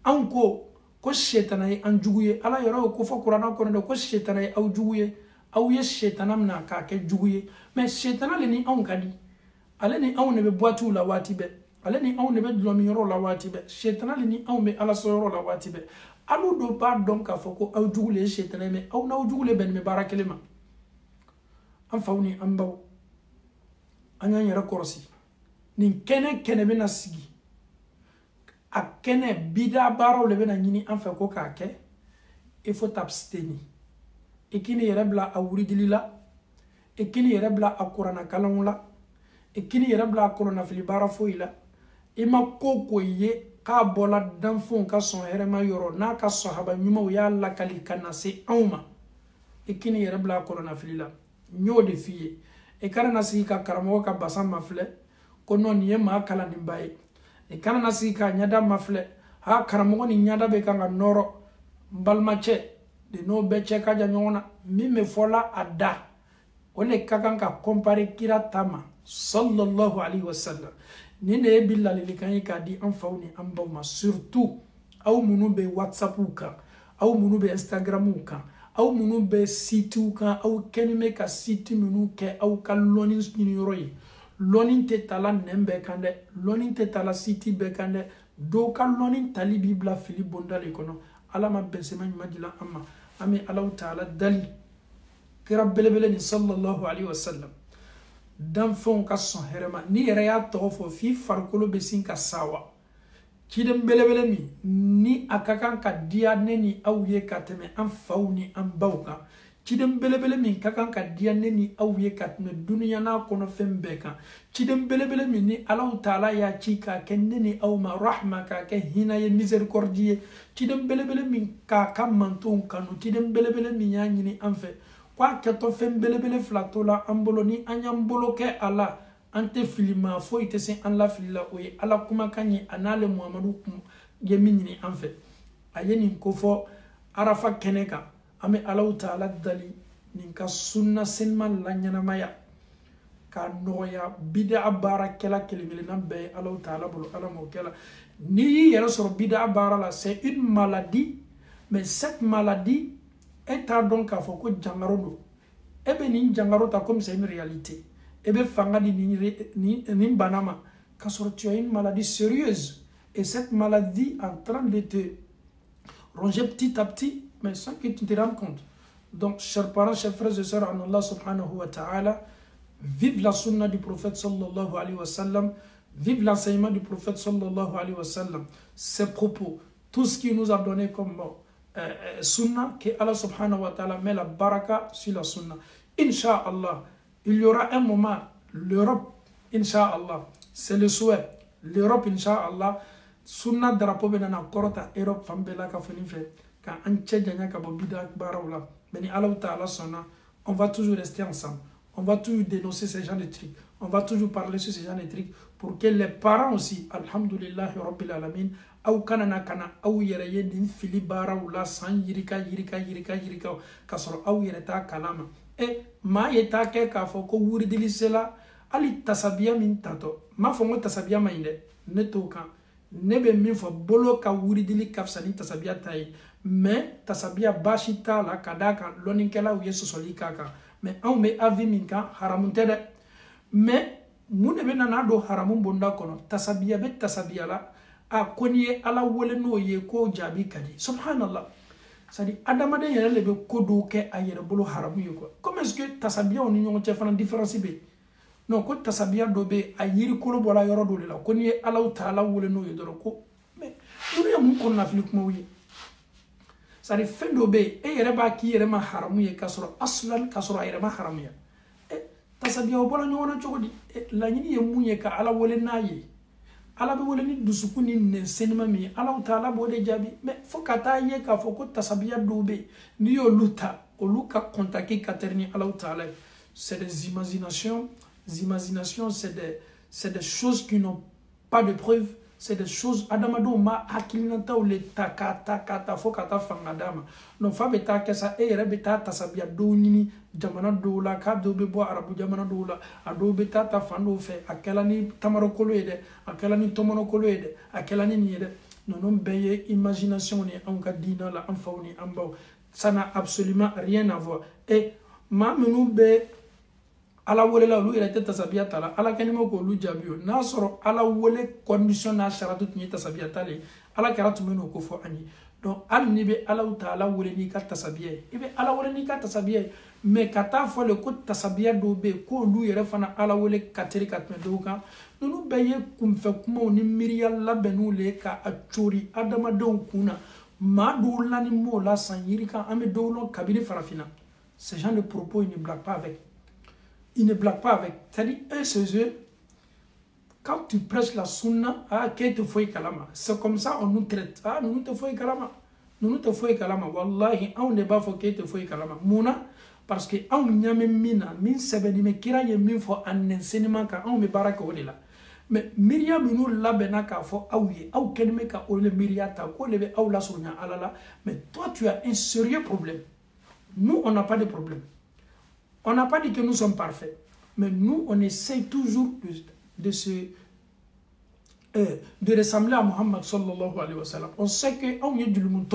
an ko shetana ye an jugu ye ala yɛrɛ ko fɔ kurana kɔnɔ de ko shetana ye aw jugu ye aw ye shetana mina k'a kɛ jugu ye mais shetana le ni anw ka di ale ni anw de bɛ boitiw la waati bɛɛ ale ni anw de bɛ dulɔmiyɔrɔ la waati bɛɛ shetana le ni anw bɛ ala sɔyɔrɔ la waati bɛɛ alu do b'a dɔn k'a fɔ ko aw jugu le ye shetana ye mais aw n'aw jugu le bɛnnen bɛ baara kelen ma an faw ni an baw an y'an yɛrɛ kɔrɔsi nin kɛnɛ bɛna sigi a kɛnɛ bida baaraw le bɛna ɲini an fɛ ko k'a kɛ il faut t'abstenir i k'i ni yɛrɛ bila a wuridili la i k'i ni yɛrɛ bila a kuranna kalanw la i k'i ni yɛrɛ bila a kɔlɔnnafili baara foyi la i ma ko ye k'a bɔla danfɛnw ka sɔn hɛrɛma yɔrɔ n'a ka sahaba ɲumanw y'a lakali ka na se anw ma i k'i ni yɛrɛ bila a kɔlɔnnafili la n'yo de f'i ye i kana na sigi ka karamɔgɔ ka basa mafilɛ ko non nin ye maa kalaninba ye i kana na sigi ka ɲada mafilɛ ha karamɔgɔ ni ɲada bɛ kan ka nɔrɔ n balimacɛ de n'o bɛɛ cɛ ka jan ɲɔgɔn na min bɛ fɔla a da o le ka kan ka kɔnpare kira ta ma sallallahu alaihi wasallam nin de ye bi ladilikan ye k'a di an faw ni an baw ma surtout aw minnu bɛ whatsappiw kan aw minnu bɛ instagramw kan aw minnu bɛ sitiw kan aw kɛnime ka siti minnu kɛ aw ka lɔni ɲiniyɔrɔ ye lɔni tɛ tala nɛn bɛɛ kan dɛ lɔni tɛ tala siti bɛɛ kan dɛ dɔw ka lɔni tali b'i bila fili bonda le kɔnɔ ala ma bɛnsɛma ɲuman dila an ma an bɛ alaw taala dali kira belebele ni sallallahu alaihi wasallam danfɛnw ka sɔn hɛrɛ ma ni yɛrɛ y'a tɔgɔ fɔ f'i farikolo bɛ sin ka sawa ciden belebele min ni a ka kan ka diya ne ni aw ye ka tɛmɛ an faw ni an baw kan ciden belebele min ka kan ka diya ne ni aw ye ka tɛmɛ duniya n'a kɔnɔ fɛn bɛɛ kan ciden belebele min ni alaw taala y'a ci k'a kɛ ne ni aw ma rahma k'a kɛ hinɛ ye miséricorde ye ciden belebele min k'a ka mantonw kanu ciden belebele min y'a ɲini an fɛ k'a kɛtɔ fɛn belebele fila to la an bolo ni an y'an bolo kɛ a la an tɛ fili maa foyi tɛ se an la fili la o ye ala kumakan ye a n'ale muhamadu ye min ɲini an fɛ a ye nin ko fɔ arafa kɛnɛ kan an bɛ alaw taala dali nin ka sunna senima la ɲɛnamaya k'a nɔgɔya bidaa baarakɛla kelen-kelenna bɛɛ ye alaw taala bolo ala m'o kɛ la n'i y'i yɛrɛ sɔrɔ bidaa baara la c'est une maladie mais cette maladie e t'a dɔn k'a fɔ ko jangaro don e bɛ nin jangaro ta comme c'est une réalité e bɛ fanga di nin bana ma k'a sɔrɔ tu as une maladie sérieuse et cette maladie en train de te ronger petit à petit mais sans que tu te rendes compte. Donc chers parents, chers frères et sœurs en Allah subhanahu wa ta'ala, vive la sunna du prophète sallallahu alayhi wa sallam, vive l'enseignement du prophète sallallahu alayhi wa sallam, ses propos, tout ce qu'il nous a donné comme sunna, que Allah subhanahu wa ta'ala met la baraka sur la sunna. Inch'Allah, il y aura un moment, l'Europe, Inch'Allah, c'est le souhait, l'Europe, Inch'Allah, sunna drapeau benana korota Europe fambela ka foni fait, quand on tchèdjanya ka bobida barawla, beni Allah ta'ala sonna, on va toujours rester ensemble, on va toujours dénoncer ces gens de trucs, on va toujours parler sur ces gens de trucs, pour que les parents aussi, alhamdulillah, rabbil alamin, aw kana aw yɛrɛ ye nin fili baaraw la san yirika kasɔrɔ aw yɛrɛ t'a kalama maa ye taa kɛ k'a fɔ ko wuridilisela hali tasabiya min tatɔ m'a fɔ n ko tasabiya ma ɲi dɛ ne t'o kan ne bɛ min fɔ bolo ka wuridili ka fisa ni tasabiya ta ye mais tasabiya baasi t'a la ka d'a kan lɔnnikɛlaw ye sɔsɔli k'a kan mais anw bɛ avis min kan haramu tɛ dɛ mais mun de bɛ na n'a don haramu bonda kɔnɔ tasabiya bɛ tasabiya la a ko n'i ye ala wele n'o ye k'o jaabi ka di subhanallah c'est-à-dire adamaden yɛrɛ de bɛ ko dɔw kɛ a yɛrɛ bolo haramu ye quoi comme est-ce que tasabiyaw ni ɲɔgɔn cɛ fana différence bɛ yen non ko tasabiya dɔ bɛ yen a yiri kolo bɔra yɔrɔ dɔ de la ko n'i ye alaw ta ala wele n'o ye dɔrɔn ko mais olu ye mun kɔnɔnafili kumaw ye c'est-à-dire fɛn dɔ bɛ yen e yɛrɛ b'a k'i yɛrɛ ma haramu ye k'a sɔrɔ asulan k'a sɔrɔ a yɛrɛ ma haramu ye tasabiyaw bɔra ɲɔgɔn na cogo di laɲini ye mun ye ka ala wele n'a ye ala bɛ wele ni dusukun ni nɛnsenima min ye alaw ta ala b'o de jaabi mais fo ka taa ye k'a fɔ ko tasabiya dɔw bɛ yen n'i y'olu ta olu ka contacter ka tɛri ni alaw ta ala ye c'est des imaginations c'est des choses qui n'ont pas de preuve c'est des choses adamadenw ma hakilinataw le ta k'a ta fo ka taa fanga d'a ma donc fa bɛ taa kɛ sa e yɛrɛ bɛ taa tasabiya dɔw ɲini jamana dɔw la k'a dɔw bɛ bɔ arabu jamana dɔw la a dɔw bɛ taa fan dɔw fɛ a kɛla ni tamarokolo ye dɛ a kɛla ni tɔmɔnɔkolo ye dɛ a kɛla ni nin ye dɛ ninnu bɛɛ ye imagination ni anw ka diinɛ la an faw ni an baw ça n'a absolument rien à voir et maa minnu bɛ ala wele la olu yɛrɛ tɛ tasabiya ta la ala kɛni ma k'olu jaabi o n'a sɔrɔ ala wele condition n'a saratu tun ye tasabiya ta le ala kɛra tun bɛ n'o ko fɔ an ye donc hali n'i bɛ alaw ta ala wele n'i ka tasabiya ye i bɛ ala wele n'i ka tasabiya ye mais ka taa fɔ le ko tasabiya dɔw bɛ yen k'olu yɛrɛ fana ala wele ka teri ka tɛmɛ dɔw kan ninnu bɛɛ ye kunfɛ kumaw ni miiriya labɛnniw le ye k'a cori adamadenw kun na maa dɔw la ni m'o la san yiri kan an bɛ dɔw lɔn kabini farafinna ce genre de propos il ne blague pas avec. Il ne blague pas avec. C'est-à-dire, chez eux, quand tu prêches la sunna, qu'est-ce que tu fais kalama? C'est comme ça on nous traite. Nous te fais kalama. Nous te fais kalama. Wallahi, on ne va pas faire que tu fais kalama. Mouna, parce que on n'y a même mina, min sebedi me kira ye min fo un enseignement ka on me baraka o de la. Mais Myriam nous la benaka fo aouye, ou kelme ka ole Myriata, ko lebe ou la sonya alala. Mais toi tu as un sérieux problème. Nous on n'a pas de problème. On n'a pas dit que nous sommes parfaits, mais nous, on essaie toujours de ressembler à Muhammad sallallahu alayhi wa sallam. On sait qu'on est du monde,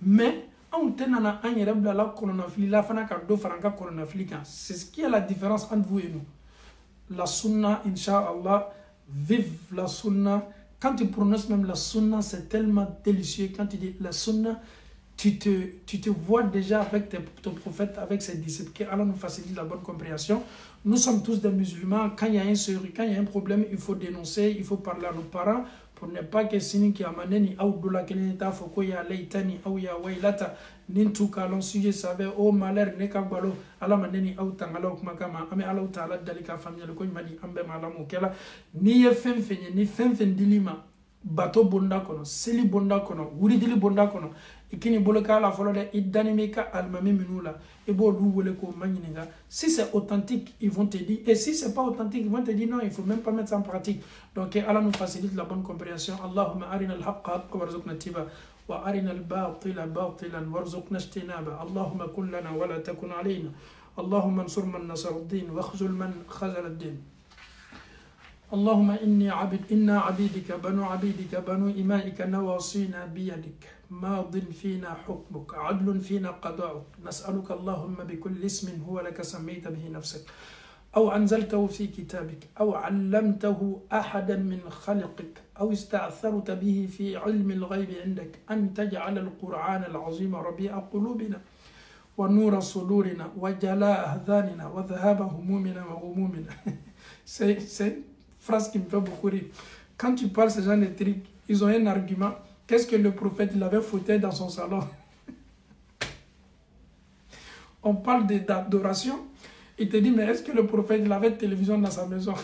mais on a un yereb la coronafili, la fana ka do franca coronafili. C'est ce qui est la différence entre vous et nous. La sunna, inch'Allah, vive la sunna. Quand tu prononces même la sunna, c'est tellement délicieux. Quand tu dis la sunna, tu te vois déjà avec ton prophète, avec ses disciples, qui Allah nous facilite la bonne compréhension. Nous sommes tous des musulmans. Quand il y a un problème, il faut dénoncer, il faut parler à nos parents pour ne pas que sini qui amène ni aoudoula kenita foko ya leitani ou ya wailata nintu kalon sujet savait au malheur ne ka balo ala maneni au tangala kuma kama ame ala taala dalika famille ko madi ambe malamu kela ni ye fenfenye ni fenfen dilima bato bonda kono seli bonda kono wuridili bonda kono ikini boloka la folo de idanimeka almami minula et bon wole ko magninga si c'est authentique ils vont te dire et si c'est pas authentique ils vont te dire non il faut même pas mettre ça en pratique donc Allah nous facilite la bonne compréhension Allahumma arina al-haqqa haqqan warzuqna ittiba wa arina al-batila batilan warzuqna ijtinaba Allahumma kun lana wa la takun alayna Allahumma ansur man nasara ad-din wa khzul man khazala ad-din اللهم إنا عبيدك بنو عبيدك بنو إمائك نواصينا بيدك ماض فينا حكمك عدل فينا قضاؤك نسألك اللهم بكل اسم هو لك سميت به نفسك أو أنزلته في كتابك أو علمته أحدا من خلقك أو استأثرت به في علم الغيب عندك أن تجعل القرآن العظيم ربيع قلوبنا ونور صدورنا وجلاء أحزاننا وذهاب همومنا وغمومنا C'est phrase qui me fait beaucoup rire. Quand tu parles ce genre de trucs, ils ont un argument. Qu'est-ce que le prophète il avait foutu dans son salon? On parle d'adoration. Il te dit, mais est-ce que le prophète il avait une télévision dans sa maison?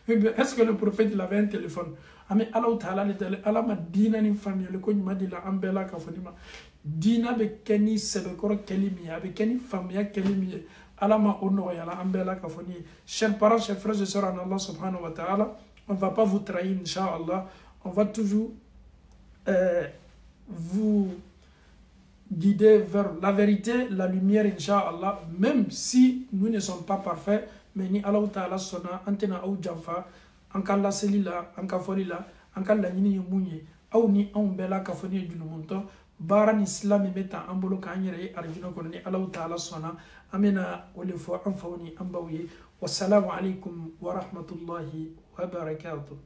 Est-ce que le prophète il avait un téléphone? Mais Allah m'a dit une famille, le cogne m'a dit la ambela kafonima. Dina be keni sebekoro kelimi, be keni famille kelimi. Allah m'a honoré, Allah ambela kafoni. Chers parents, chers frères et sœurs en Allah subhanahu wa ta'ala, on ne va pas vous trahir, Inch'Allah. On va toujours vous guider vers la vérité, la lumière, Inch'Allah, même si nous ne sommes pas parfaits, mais ni Allah Ta'ala sona, antena ou janfa, ankala selila, ankafolila, ankala nini yumunye, ou ni on bela kafoni du monto, baran islam meta ambolo kanyere arjuna kono ni Allah Ta'ala sona, amena olefo anfauni ambawye, wassalamu alaikum wa rahmatullahi wa barakatuh.